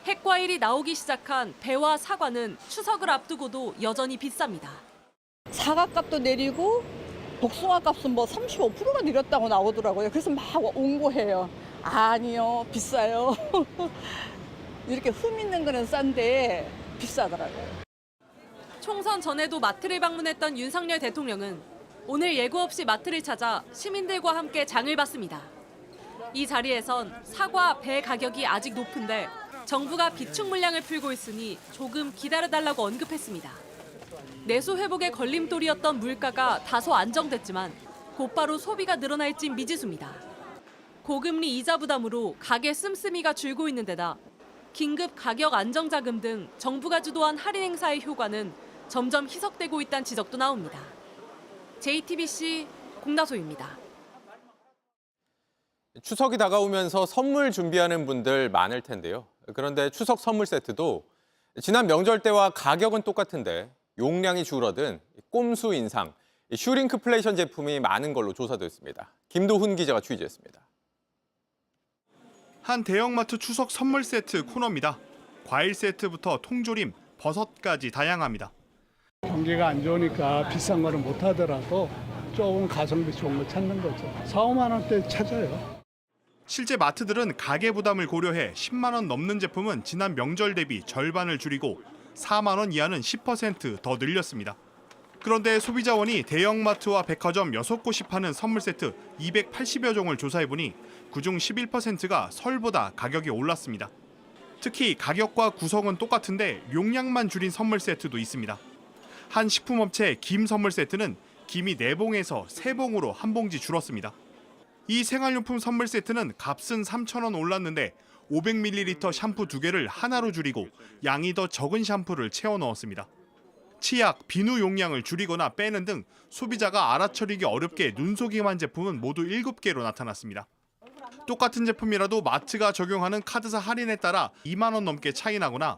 핵과일이 나오기 시작한 배와 사과는 추석을 앞두고도 여전히 비쌉니다. 사과값도 내리고 복숭아 값은 뭐 35%가 내렸다고 나오더라고요. 그래서 막 온고해요. 아니요, 비싸요. 이렇게 흠 있는 거는 싼데 비싸더라고요. 총선 전에도 마트를 방문했던 윤석열 대통령은 오늘 예고 없이 마트를 찾아 시민들과 함께 장을 봤습니다. 이 자리에선 사과, 배 가격이 아직 높은데 정부가 비축 물량을 풀고 있으니 조금 기다려달라고 언급했습니다. 내수 회복의 걸림돌이었던 물가가 다소 안정됐지만 곧바로 소비가 늘어날진 미지수입니다. 고금리 이자 부담으로 가게 씀씀이가 줄고 있는 데다 긴급 가격 안정자금 등 정부가 주도한 할인 행사의 효과는 점점 희석되고 있다는 지적도 나옵니다. JTBC 공다소입니다. 추석이 다가오면서 선물 준비하는 분들 많을 텐데요. 그런데 추석 선물 세트도 지난 명절 때와 가격은 똑같은데 용량이 줄어든 꼼수 인상, 슈링크플레이션 제품이 많은 걸로 조사됐습니다. 김도훈 기자가 취재했습니다. 한 대형마트 추석 선물 세트 코너입니다. 과일 세트부터 통조림, 버섯까지 다양합니다. 경기가 안 좋으니까 비싼 거는 못 하더라도 조금 가성비 좋은 거 찾는 거죠. 4, 5만 원대 찾아요. 실제 마트들은 가계 부담을 고려해 10만 원 넘는 제품은 지난 명절 대비 절반을 줄이고 4만 원 이하는 10% 더 늘렸습니다. 그런데 소비자원이 대형마트와 백화점 6곳이 파는 선물 세트 280여 종을 조사해보니 그중 11%가 설보다 가격이 올랐습니다. 특히 가격과 구성은 똑같은데 용량만 줄인 선물 세트도 있습니다. 한 식품업체 김 선물 세트는 김이 4봉에서 3봉으로 한 봉지 줄었습니다. 이 생활용품 선물 세트는 값은 3,000원 올랐는데 500ml 샴푸 2개를 하나로 줄이고 양이 더 적은 샴푸를 채워 넣었습니다. 치약, 비누 용량을 줄이거나 빼는 등 소비자가 알아차리기 어렵게 눈속임한 제품은 모두 7개로 나타났습니다. 똑같은 제품이라도 마트가 적용하는 카드사 할인에 따라 2만 원 넘게 차이 나거나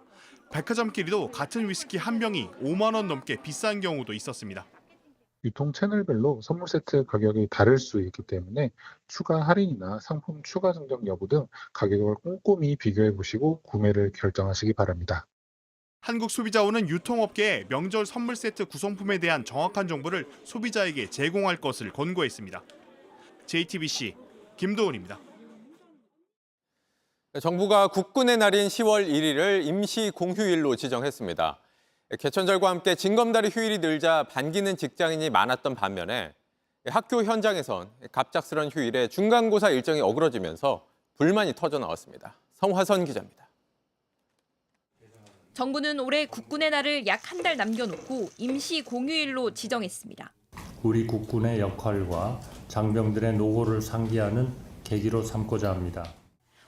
백화점끼리도 같은 위스키 한 병이 5만 원 넘게 비싼 경우도 있었습니다. 유통 채널별로 선물 세트 가격이 다를 수 있기 때문에 추가 할인이나 상품 추가 증정 여부 등 가격을 꼼꼼히 비교해 보시고 구매를 결정하시기 바랍니다. 한국소비자원은 유통업계에 명절 선물 세트 구성품에 대한 정확한 정보를 소비자에게 제공할 것을 권고했습니다. JTBC 김도훈입니다. 정부가 국군의 날인 10월 1일을 임시 공휴일로 지정했습니다. 개천절과 함께 징검다리 휴일이 늘자 반기는 직장인이 많았던 반면에 학교 현장에선 갑작스런 휴일에 중간고사 일정이 어그러지면서 불만이 터져 나왔습니다. 성화선 기자입니다. 정부는 올해 국군의 날을 약 한 달 남겨놓고 임시 공휴일로 지정했습니다. 우리 국군의 역할과 장병들의 노고를 상기하는 계기로 삼고자 합니다.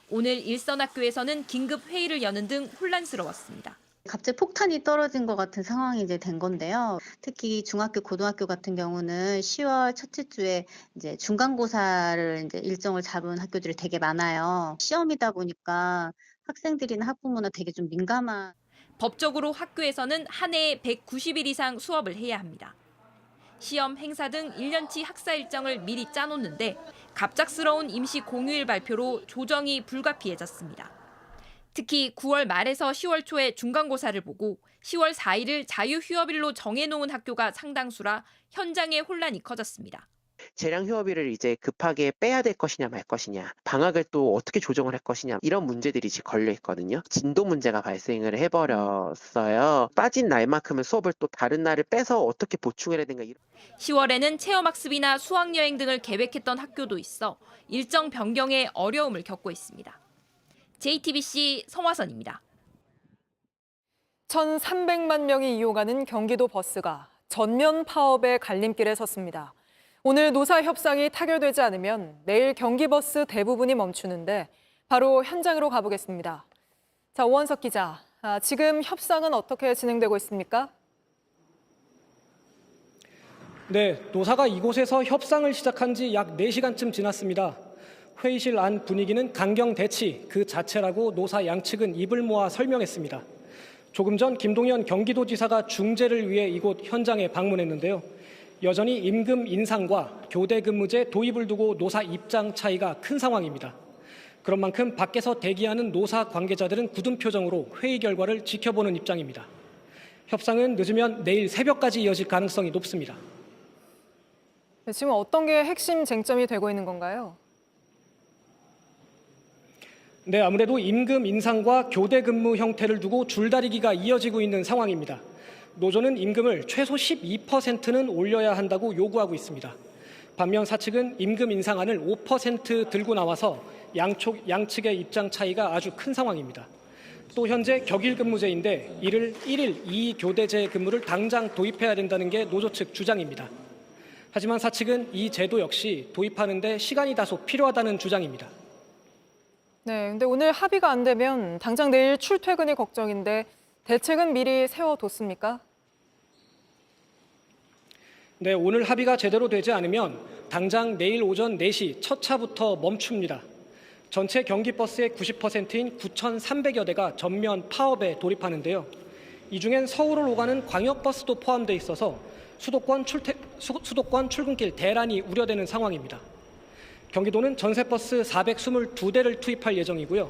오늘 일선학교에서는 긴급 회의를 여는 등 혼란스러웠습니다. 갑자기 폭탄이 떨어진 것 같은 상황이 이제 된 건데요. 특히 중학교, 고등학교 같은 경우는 10월 첫째 주에 이제 중간고사를 이제 일정을 잡은 학교들이 되게 많아요. 시험이다 보니까 학생들이나 학부모는 되게 좀 민감한. 법적으로 학교에서는 한 해에 190일 이상 수업을 해야 합니다. 시험, 행사 등 1년치 학사 일정을 미리 짜놓는데 갑작스러운 임시 공휴일 발표로 조정이 불가피해졌습니다. 특히 9월 말에서 10월 초에 중간고사를 보고 10월 4일을 자유휴업일로 정해놓은 학교가 상당수라 현장의 혼란이 커졌습니다. 재량 휴업일을 이제 급하게 빼야 될 것이냐 말 것이냐, 방학을 또 어떻게 조정을 할 것이냐, 이런 문제들이 지금 걸려 있거든요. 진도 문제가 발생을 해버렸어요. 빠진 날만큼은 수업을 또 다른 날을 빼서 어떻게 보충해야 되는가. 10월에는 체험학습이나 수학여행 등을 계획했던 학교도 있어 일정 변경에 어려움을 겪고 있습니다. JTBC 성화선입니다. 1,300만 명이 이용하는 경기도 버스가 전면 파업의 갈림길에 섰습니다. 오늘 노사 협상이 타결되지 않으면 내일 경기버스 대부분이 멈추는데 바로 현장으로 가보겠습니다. 자, 오원석 기자, 지금 협상은 어떻게 진행되고 있습니까? 네, 노사가 이곳에서 협상을 시작한 지 약 4시간쯤 지났습니다. 회의실 안 분위기는 강경 대치 그 자체라고 노사 양측은 입을 모아 설명했습니다. 조금 전 김동연 경기도지사가 중재를 위해 이곳 현장에 방문했는데요. 여전히 임금 인상과 교대 근무제 도입을 두고 노사 입장 차이가 큰 상황입니다. 그런 만큼 밖에서 대기하는 노사 관계자들은 굳은 표정으로 회의 결과를 지켜보는 입장입니다. 협상은 늦으면 내일 새벽까지 이어질 가능성이 높습니다. 네, 지금 어떤 게 핵심 쟁점이 되고 있는 건가요? 네, 아무래도 임금 인상과 교대 근무 형태를 두고 줄다리기가 이어지고 있는 상황입니다. 노조는 임금을 최소 12%는 올려야 한다고 요구하고 있습니다. 반면 사측은 임금 인상안을 5% 들고 나와서 양측의 입장 차이가 아주 큰 상황입니다. 또 현재 격일 근무제인데 이를 1일 2교대제 근무를 당장 도입해야 된다는 게 노조 측 주장입니다. 하지만 사측은 이 제도 역시 도입하는 데 시간이 다소 필요하다는 주장입니다. 네, 근데 오늘 합의가 안 되면 당장 내일 출퇴근이 걱정인데 대책은 미리 세워뒀습니까? 네, 오늘 합의가 제대로 되지 않으면 당장 내일 오전 4시 첫 차부터 멈춥니다. 전체 경기버스의 90%인 9,300여 대가 전면 파업에 돌입하는데요. 이 중엔 서울을 오가는 광역버스도 포함돼 있어서 수도권 출근길 대란이 우려되는 상황입니다. 경기도는 전세버스 422대를 투입할 예정이고요.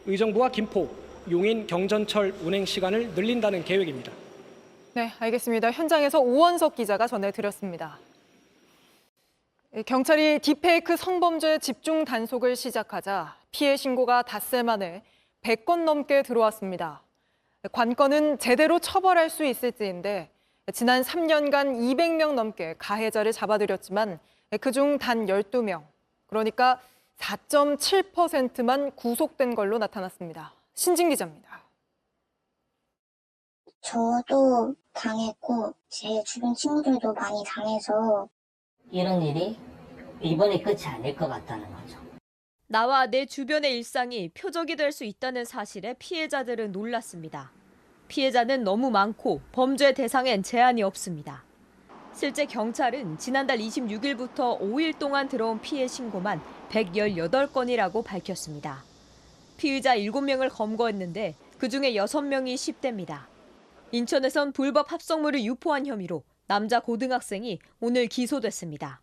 의정부와 김포, 용인, 경전철 운행 시간을 늘린다는 계획입니다. 네, 알겠습니다. 현장에서 오원석 기자가 전해드렸습니다. 경찰이 딥페이크 성범죄 집중 단속을 시작하자 피해 신고가 닷새 만에 100건 넘게 들어왔습니다. 관건은 제대로 처벌할 수 있을지인데 지난 3년간 200명 넘게 가해자를 잡아들였지만 그중 단 12명, 그러니까 4.7%만 구속된 걸로 나타났습니다. 신진 기자입니다. 저도 당했고 제 주변 친구들도 많이 당해서 이런 일이 이번에 끝이 아닐 것 같다는 거죠. 나와 내 주변의 일상이 표적이 될 수 있다는 사실에 피해자들은 놀랐습니다. 피해자는 너무 많고 범죄 대상엔 제한이 없습니다. 실제 경찰은 지난달 26일부터 5일 동안 들어온 피해 신고만 118건이라고 밝혔습니다. 피의자 7명을 검거했는데 그중에 6명이 10대입니다. 인천에선 불법 합성물을 유포한 혐의로 남자 고등학생이 오늘 기소됐습니다.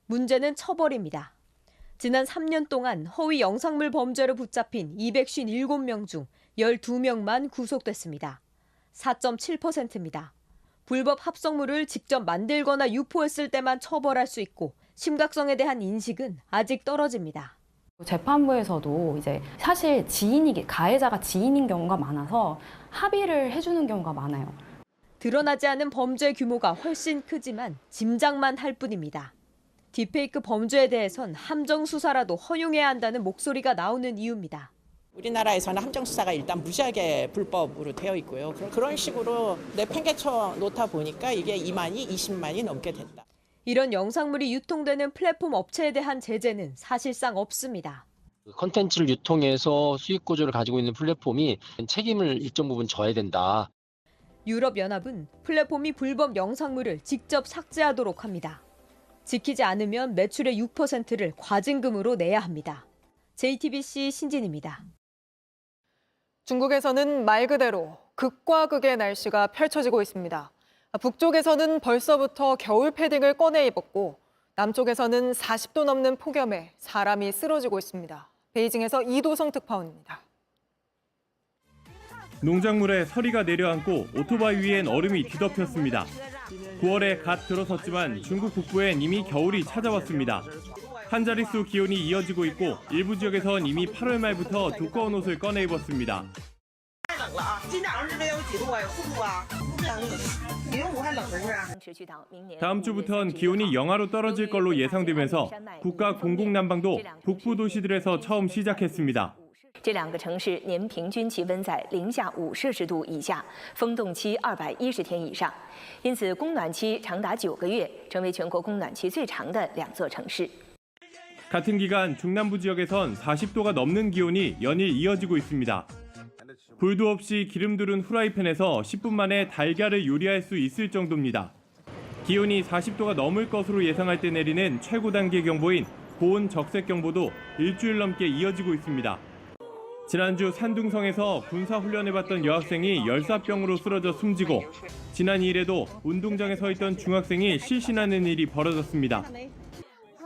문제는 처벌입니다. 지난 3년 동안 허위 영상물 범죄로 붙잡힌 257명 중 12명만 구속됐습니다. 4.7%입니다. 불법 합성물을 직접 만들거나 유포했을 때만 처벌할 수 있고 심각성에 대한 인식은 아직 떨어집니다. 재판부에서도 이제 사실 가해자가 지인인 경우가 많아서 합의를 해주는 경우가 많아요. 드러나지 않은 범죄 규모가 훨씬 크지만 짐작만 할 뿐입니다. 딥페이크 범죄에 대해선 함정 수사라도 허용해야 한다는 목소리가 나오는 이유입니다. 우리나라에서는 함정 수사가 일단 무지하게 불법으로 되어 있고요. 그런 식으로 내팽개쳐 놓다 보니까 이게 2만이 20만이 넘게 된다. 이런 영상물이 유통되는 플랫폼 업체에 대한 제재는 사실상 없습니다. 콘텐츠를 유통해서 수익 구조를 가지고 있는 플랫폼이 책임을 일정 부분 져야 된다. 유럽연합은 플랫폼이 불법 영상물을 직접 삭제하도록 합니다. 지키지 않으면 매출의 6%를 과징금으로 내야 합니다. JTBC 신진입니다. 중국에서는 말 그대로 극과 극의 날씨가 펼쳐지고 있습니다. 북쪽에서는 벌써부터 겨울 패딩을 꺼내 입었고 남쪽에서는 40도 넘는 폭염에 사람이 쓰러지고 있습니다. 베이징에서 이도성 특파원입니다. 농작물에 서리가 내려앉고 오토바이 위엔 얼음이 뒤덮였습니다. 9월에 갓 들어섰지만 중국 북부엔 이미 겨울이 찾아왔습니다. 한 자릿수 기온이 이어지고 있고 일부 지역에선 이미 8월 말부터 두꺼운 옷을 꺼내 입었습니다. 다음 주부터는 기온이 영하로 떨어질 걸로 예상되면서 국가 공공난방도 북부 도시들에서 처음 시작했습니다. 这2个城市年平均气温在零下5摄氏度以下，风冻期210天以上，因此供暖期长达9个月，成为全国供暖期最长的2座城市。 같은 기간 중남부 지역에선 40도가 넘는 기온이 연일 이어지고 있습니다. 불도 없이 기름 두른 후라이팬에서 10분 만에 달걀을 요리할 수 있을 정도입니다. 기온이 40도가 넘을 것으로 예상할 때 내리는 최고 단계 경보인 고온 적색 경보도 일주일 넘게 이어지고 있습니다. 지난주 산둥성에서 군사훈련해봤던 여학생이 열사병으로 쓰러져 숨지고 지난 2일에도 운동장에 서 있던 중학생이 실신하는 일이 벌어졌습니다.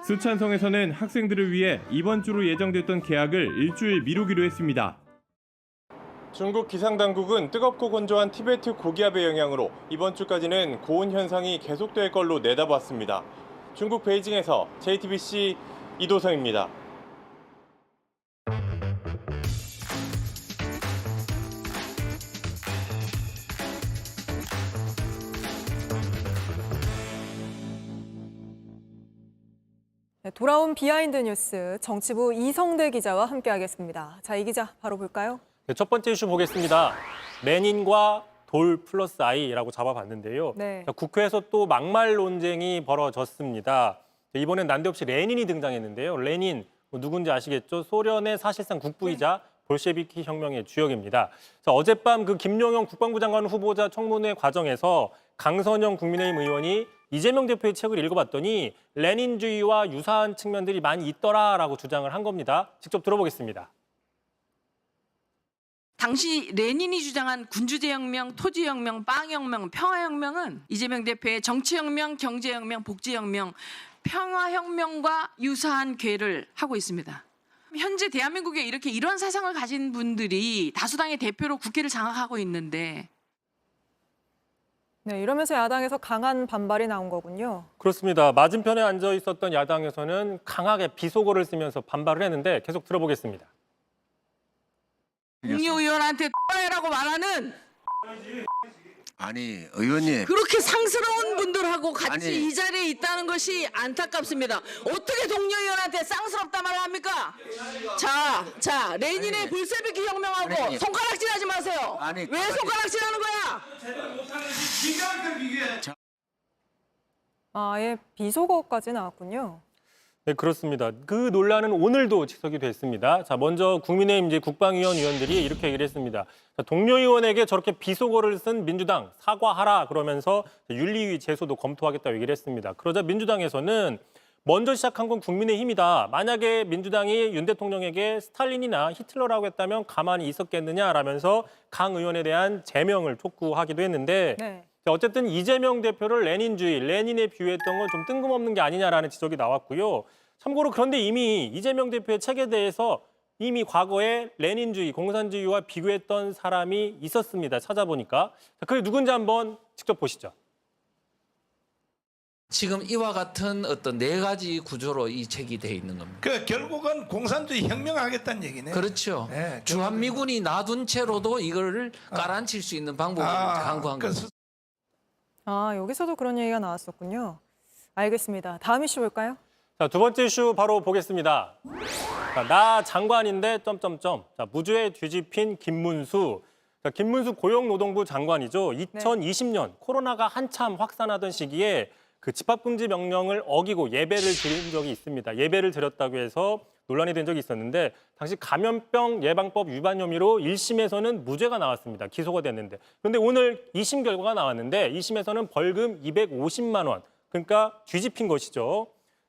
수찬성에서는 학생들을 위해 이번 주로 예정됐던 개학을 일주일 미루기로 했습니다. 중국 기상당국은 뜨겁고 건조한 티베트 고기압의 영향으로 이번 주까지는 고온 현상이 계속될 걸로 내다봤습니다. 중국 베이징에서 JTBC 이도성입니다. 돌아온 비하인드 뉴스 정치부 이성대 기자와 함께하겠습니다. 자, 이 기자 바로 볼까요? 네, 첫 번째 이슈 보겠습니다. 레닌과 돌 플러스 I라고 잡아봤는데요. 네. 국회에서 또 막말 논쟁이 벌어졌습니다. 이번엔 난데없이 레닌이 등장했는데요. 레닌 누군지 아시겠죠? 소련의 사실상 국부이자 볼셰비키 혁명의 주역입니다. 자, 어젯밤 그 김용현 국방부 장관 후보자 청문회 과정에서 강선영 국민의힘 의원이 이재명 대표의 책을 읽어봤더니 레닌주의와 유사한 측면들이 많이 있더라라고 주장을 한 겁니다. 직접 들어보겠습니다. 당시 레닌이 주장한 군주제혁명, 토지혁명, 빵혁명, 평화혁명은 이재명 대표의 정치혁명, 경제혁명, 복지혁명, 평화혁명과 유사한 궤를 하고 있습니다. 현재 대한민국에 이렇게 이런 사상을 가진 분들이 다수당의 대표로 국회를 장악하고 있는데 네, 이러면서 야당에서 강한 반발이 나온 거군요. 그렇습니다. 맞은편에 앉아 있었던 야당에서는 강하게 비속어를 쓰면서 반발을 했는데 계속 들어보겠습니다. 국회 의원한테 X라고 말하는 아니 의원님 그렇게 상스러운 분들하고 같이 아니. 이 자리에 있다는 것이 안타깝습니다. 어떻게 동료 의원한테 쌍스럽다 말을 합니까? 자, 레닌의 볼셰비키 혁명하고 아니. 손가락질하지 마세요. 아니, 왜 손가락질하는 거야? 아예 비속어까지 나왔군요. 네, 그렇습니다. 그 논란은 오늘도 지속이 됐습니다. 자, 먼저 국민의힘 이제 국방위원 의원들이 이렇게 얘기를 했습니다. 자, 동료 의원에게 저렇게 비속어를 쓴 민주당 사과하라 그러면서 윤리위 제소도 검토하겠다고 얘기를 했습니다. 그러자 민주당에서는 먼저 시작한 건 국민의힘이다. 만약에 민주당이 윤 대통령에게 스탈린이나 히틀러라고 했다면 가만히 있었겠느냐라면서 강 의원에 대한 제명을 촉구하기도 했는데 네. 자, 어쨌든 이재명 대표를 레닌주의, 레닌에 비유했던 건 좀 뜬금없는 게 아니냐라는 지적이 나왔고요. 참고로 그런데 이미 이재명 대표의 책에 대해서 이미 과거에 레닌주의, 공산주의와 비교했던 사람이 있었습니다. 찾아보니까. 자, 그게 누군지 한번 직접 보시죠. 지금 이와 같은 어떤 네 가지 구조로 이 책이 돼 있는 겁니다. 그 결국은 공산주의 혁명하겠다는 얘기네. 그렇죠. 네, 주한미군이 놔둔 채로도 이거를 깔아앉힐 수 있는 방법을 강구한 겁니다. 여기서도 그런 얘기가 나왔었군요. 알겠습니다. 다음 이슈 볼까요? 자, 두 번째 이슈 바로 보겠습니다. 자, 나 장관인데 점점점. 자, 무죄에 뒤집힌 김문수. 자, 김문수 고용노동부 장관이죠. 2020년 코로나가 한참 확산하던 시기에 그 집합금지 명령을 어기고 예배를 드린 적이 있습니다. 예배를 드렸다고 해서 논란이 된 적이 있었는데 당시 감염병 예방법 위반 혐의로 1심에서는 무죄가 나왔습니다. 기소가 됐는데. 그런데 오늘 2심 결과가 나왔는데 2심에서는 벌금 250만 원. 그러니까 뒤집힌 것이죠.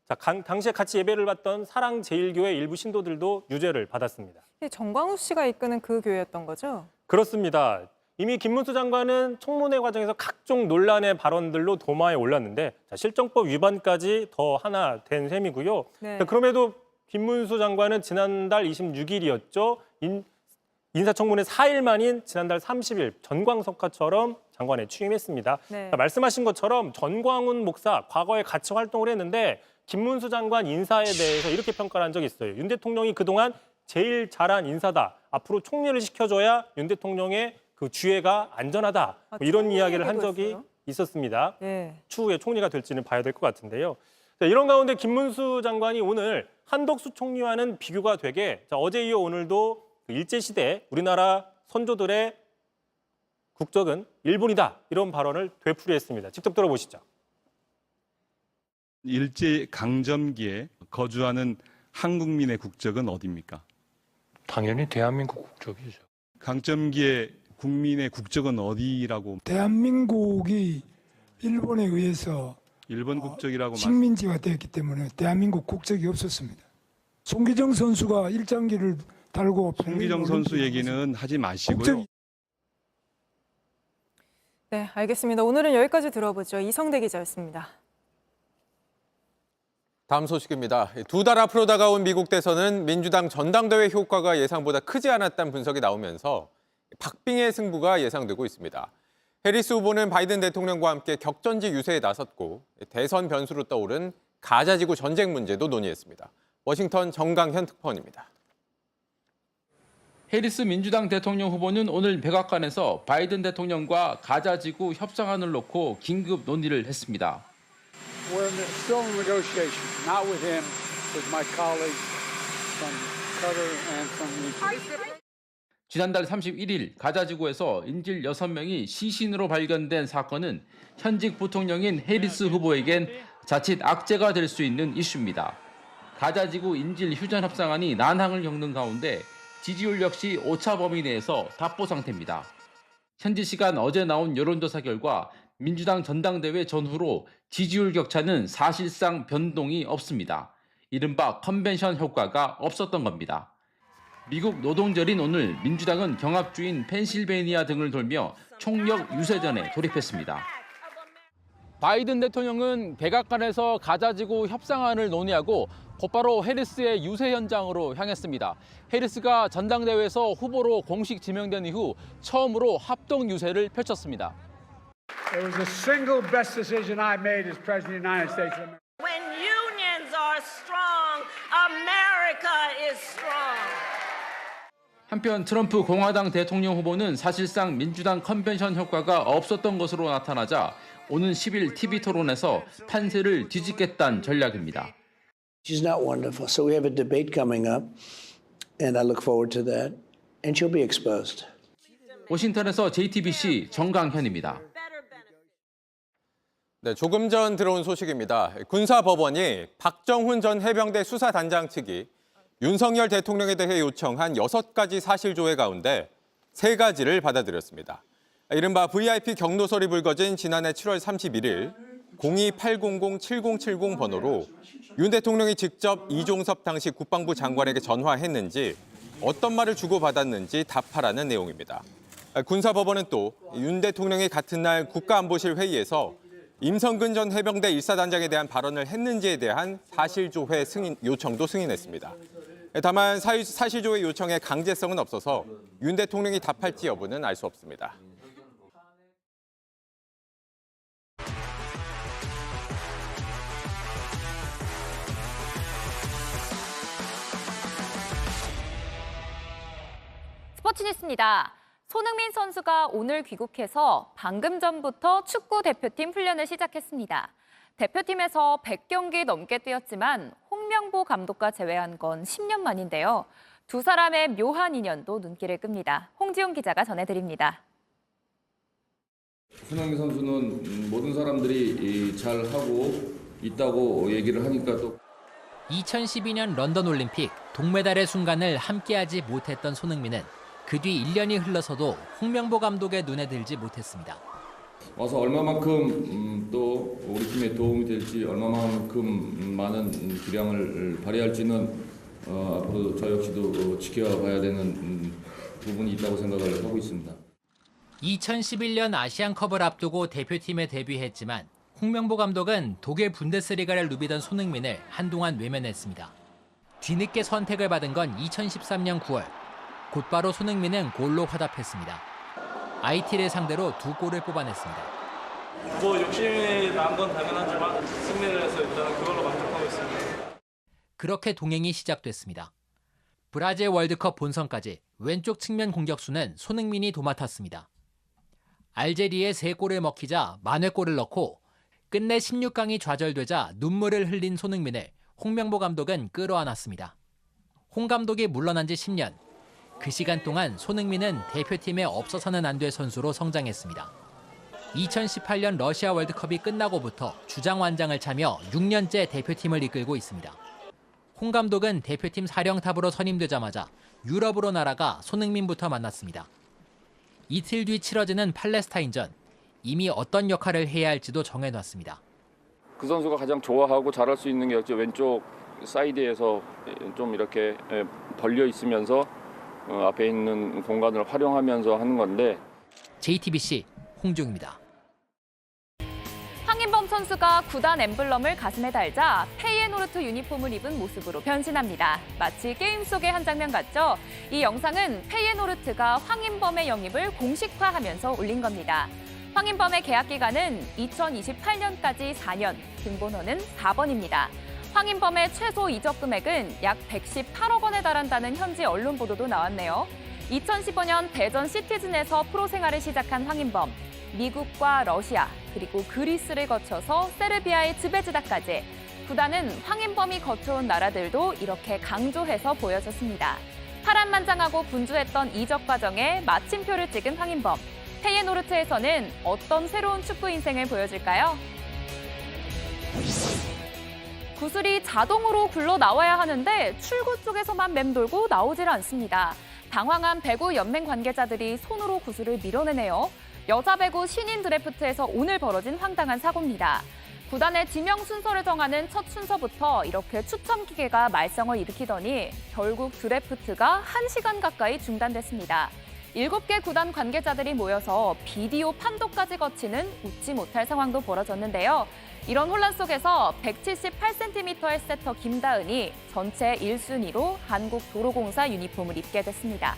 자, 당시에 같이 예배를 받던 사랑제일교회 일부 신도들도 유죄를 받았습니다. 정광훈 씨가 이끄는 그 교회였던 거죠? 그렇습니다. 이미 김문수 장관은 청문회 과정에서 각종 논란의 발언들로 도마에 올랐는데 자, 실정법 위반까지 더 하나 된 셈이고요. 네. 자, 그럼에도 김문수 장관은 지난달 26일이었죠. 인사청문회 4일 만인 지난달 30일 전광석화처럼 장관에 취임했습니다. 네. 자, 말씀하신 것처럼 전광훈 목사 과거에 같이 활동을 했는데 김문수 장관 인사에 대해서 이렇게 평가를 한 적이 있어요. 윤 대통령이 그동안 제일 잘한 인사다. 앞으로 총리를 시켜줘야 윤 대통령의 그 주회가 안전하다. 뭐 이런 이야기를 한 적이 있었습니다. 네. 추후에 총리가 될지는 봐야 될 것 같은데요. 자, 이런 가운데 김문수 장관이 오늘 한덕수 총리와는 비교가 되게 자, 어제 이어 오늘도 일제시대 우리나라 선조들의 국적은 일본이다. 이런 발언을 되풀이했습니다. 직접 들어보시죠. 일제강점기에 거주하는 한국민의 국적은 어디입니까? 당연히 대한민국 국적이죠. 강점기에 국민의 국적은 어디라고? 대한민국이 일본에 의해서 일본 국적이라고 식민지가 되었기 때문에 대한민국 국적이 없었습니다. 송기정 선수가 일장기를 달고 송기정 선수 얘기는 하지 마시고요. 네, 알겠습니다. 오늘은 여기까지 들어보죠. 이성대 기자였습니다. 다음 소식입니다. 두 달 앞으로 다가온 미국 대선은 민주당 전당대회 효과가 예상보다 크지 않았다는 분석이 나오면서 박빙의 승부가 예상되고 있습니다. 해리스 후보는 바이든 대통령과 함께 격전지 유세에 나섰고 대선 변수로 떠오른 가자지구 전쟁 문제도 논의했습니다. 워싱턴 정강현 특파원입니다. 해리스 민주당 대통령 후보는 오늘 백악관에서 바이든 대통령과 가자지구 협상안을 놓고 긴급 논의를 했습니다. We're still in negotiations, not with him, with my colleagues from Qatar and from Egypt. 지난달 31일 가자지구에서 인질 6명이 시신으로 발견된 사건은 현직 부통령인 해리스 후보에겐 자칫 악재가 될 수 있는 이슈입니다. 가자지구 인질 휴전 협상안이 난항을 겪는 가운데 지지율 역시 오차 범위 내에서 답보 상태입니다. 현지 시간 어제 나온 여론조사 결과 민주당 전당대회 전후로 지지율 격차는 사실상 변동이 없습니다. 이른바 컨벤션 효과가 없었던 겁니다. 미국 노동절인 오늘 민주당은 경합주인 펜실베이니아 등을 돌며 총력 유세전에 돌입했습니다. 바이든 대통령은 백악관에서 가자지구 협상안을 논의하고 곧바로 해리스의 유세 현장으로 향했습니다. 해리스가 전당대회에서 후보로 공식 지명된 이후 처음으로 합동 유세를 펼쳤습니다. It was the single best decision I made as President of the United States of America. When unions are strong, America is strong. 한편 트럼프 공화당 대통령 후보는 사실상 민주당 컨벤션 효과가 없었던 것으로 나타나자 오는 10일 TV 토론에서 판세를 뒤집겠다는 전략입니다. She's not wonderful. So we have a debate coming up, and I look forward to that. And she'll be exposed. 워싱턴에서 JTBC 정강현입니다. 네, 조금 전 들어온 소식입니다. 군사법원이 박정훈 전 해병대 수사단장 측이 윤석열 대통령에 대해 요청한 6가지 사실조회 가운데 3가지를 받아들였습니다. 이른바 VIP 경로설이 불거진 지난해 7월 31일 02-800-7070 번호로 윤 대통령이 직접 이종섭 당시 국방부 장관에게 전화했는지 어떤 말을 주고받았는지 답하라는 내용입니다. 군사법원은 또 윤 대통령이 같은 날 국가안보실 회의에서 임성근 전 해병대 1사단장에 대한 발언을 했는지에 대한 사실조회 요청도 승인했습니다. 다만 사실조회 요청에 강제성은 없어서 윤 대통령이 답할지 여부는 알 수 없습니다. 스포츠 뉴스입니다. 손흥민 선수가 오늘 귀국해서 방금 전부터 축구 대표팀 훈련을 시작했습니다. 대표팀에서 100경기 넘게 뛰었지만 홍명보 감독과 제외한 건 10년 만인데요. 두 사람의 묘한 인연도 눈길을 끕니다. 홍지용 기자가 전해드립니다. 손흥민 선수는 모든 사람들이 잘하고 있다고 얘기를 하니까 또 2012년 런던 올림픽 동메달의 순간을 함께하지 못했던 손흥민은 그 뒤 1년이 흘러서도 홍명보 감독의 눈에 들지 못했습니다. 와서 얼마만큼 또 우리 팀에 도움이 될지 얼마만큼 많은 기량을 발휘할지는 앞으로 저 역시도 지켜봐야 되는 부분이 있다고 생각을 하고 있습니다. 2011년 아시안컵을 앞두고 대표팀에 데뷔했지만 홍명보 감독은 독일 분데스리가를 누비던 손흥민을 한동안 외면했습니다. 뒤늦게 선택을 받은 건 2013년 9월. 곧바로 손흥민은 골로 화답했습니다. IT를 상대로 2골을 뽑아냈습니다. 욕심이 난 건 당연하지만 승리를 해서 일단 그걸로 만족하고 있습니다. 그렇게 동행이 시작됐습니다. 브라질 월드컵 본선까지 왼쪽 측면 공격수는 손흥민이 도맡았습니다. 알제리에 3골을 먹히자 만회골을 넣고 끝내 16강이 좌절되자 눈물을 흘린 손흥민을 홍명보 감독은 끌어안았습니다. 홍 감독이 물러난 지 10년. 그 시간 동안 손흥민은 대표팀에 없어서는 안 될 선수로 성장했습니다. 2018년 러시아 월드컵이 끝나고부터 주장완장을 차며 6년째 대표팀을 이끌고 있습니다. 홍 감독은 대표팀 사령탑으로 선임되자마자 유럽으로 날아가 손흥민부터 만났습니다. 이틀 뒤 치러지는 팔레스타인전, 이미 어떤 역할을 해야 할지도 정해놨습니다. 그 선수가 가장 좋아하고 잘할 수 있는 게 역시 왼쪽 사이드에서 좀 이렇게 벌려 있으면서 앞에 있는 공간을 활용하면서 하는 건데. JTBC 홍중입니다. 황인범 선수가 구단 엠블럼을 가슴에 달자 페이에노르트 유니폼을 입은 모습으로 변신합니다. 마치 게임 속의 한 장면 같죠? 이 영상은 페이에노르트가 황인범의 영입을 공식화하면서 올린 겁니다. 황인범의 계약 기간은 2028년까지 4년, 등번호는 4번입니다. 황인범의 최소 이적 금액은 약 118억 원에 달한다는 현지 언론 보도도 나왔네요. 2015년 대전 시티즌에서 프로 생활을 시작한 황인범. 미국과 러시아, 그리고 그리스를 거쳐서 세르비아의 즈베즈다까지 구단은 황인범이 거쳐온 나라들도 이렇게 강조해서 보여줬습니다. 파란만장하고 분주했던 이적 과정에 마침표를 찍은 황인범. 페이에노르트에서는 어떤 새로운 축구 인생을 보여줄까요? 구슬이 자동으로 굴러 나와야 하는데 출구 쪽에서만 맴돌고 나오질 않습니다. 당황한 배구 연맹 관계자들이 손으로 구슬을 밀어내네요. 여자 배구 신인 드래프트에서 오늘 벌어진 황당한 사고입니다. 구단의 지명 순서를 정하는 첫 순서부터 이렇게 추첨 기계가 말썽을 일으키더니 결국 드래프트가 1시간 가까이 중단됐습니다. 7개 구단 관계자들이 모여서 비디오 판도까지 거치는 웃지 못할 상황도 벌어졌는데요. 이런 혼란 속에서 178cm의 세터 김다은이 전체 1순위로 한국도로공사 유니폼을 입게 됐습니다.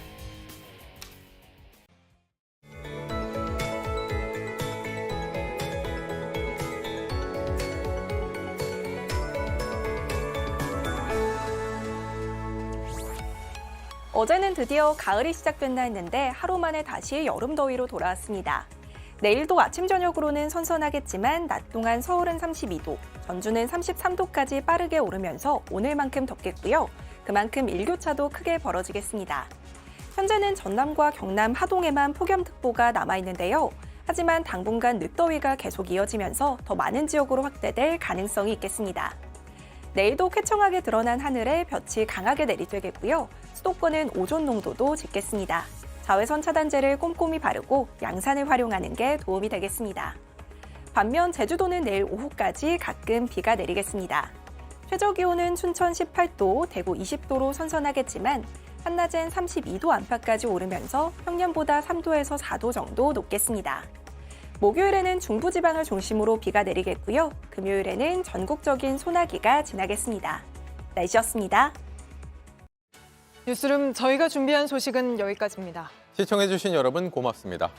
어제는 드디어 가을이 시작됐나 했는데 하루 만에 다시 여름 더위로 돌아왔습니다. 내일도 아침 저녁으로는 선선하겠지만 낮 동안 서울은 32도, 전주는 33도까지 빠르게 오르면서 오늘만큼 덥겠고요. 그만큼 일교차도 크게 벌어지겠습니다. 현재는 전남과 경남 하동에만 폭염특보가 남아있는데요. 하지만 당분간 늦더위가 계속 이어지면서 더 많은 지역으로 확대될 가능성이 있겠습니다. 내일도 쾌청하게 드러난 하늘에 볕이 강하게 내리쬐겠고요. 수도권은 오존 농도도 짙겠습니다. 자외선 차단제를 꼼꼼히 바르고 양산을 활용하는 게 도움이 되겠습니다. 반면 제주도는 내일 오후까지 가끔 비가 내리겠습니다. 최저기온은 춘천 18도, 대구 20도로 선선하겠지만 한낮엔 32도 안팎까지 오르면서 평년보다 3도에서 4도 정도 높겠습니다. 목요일에는 중부지방을 중심으로 비가 내리겠고요. 금요일에는 전국적인 소나기가 지나겠습니다. 날씨였습니다. 뉴스룸 저희가 준비한 소식은 여기까지입니다. 시청해주신 여러분 고맙습니다.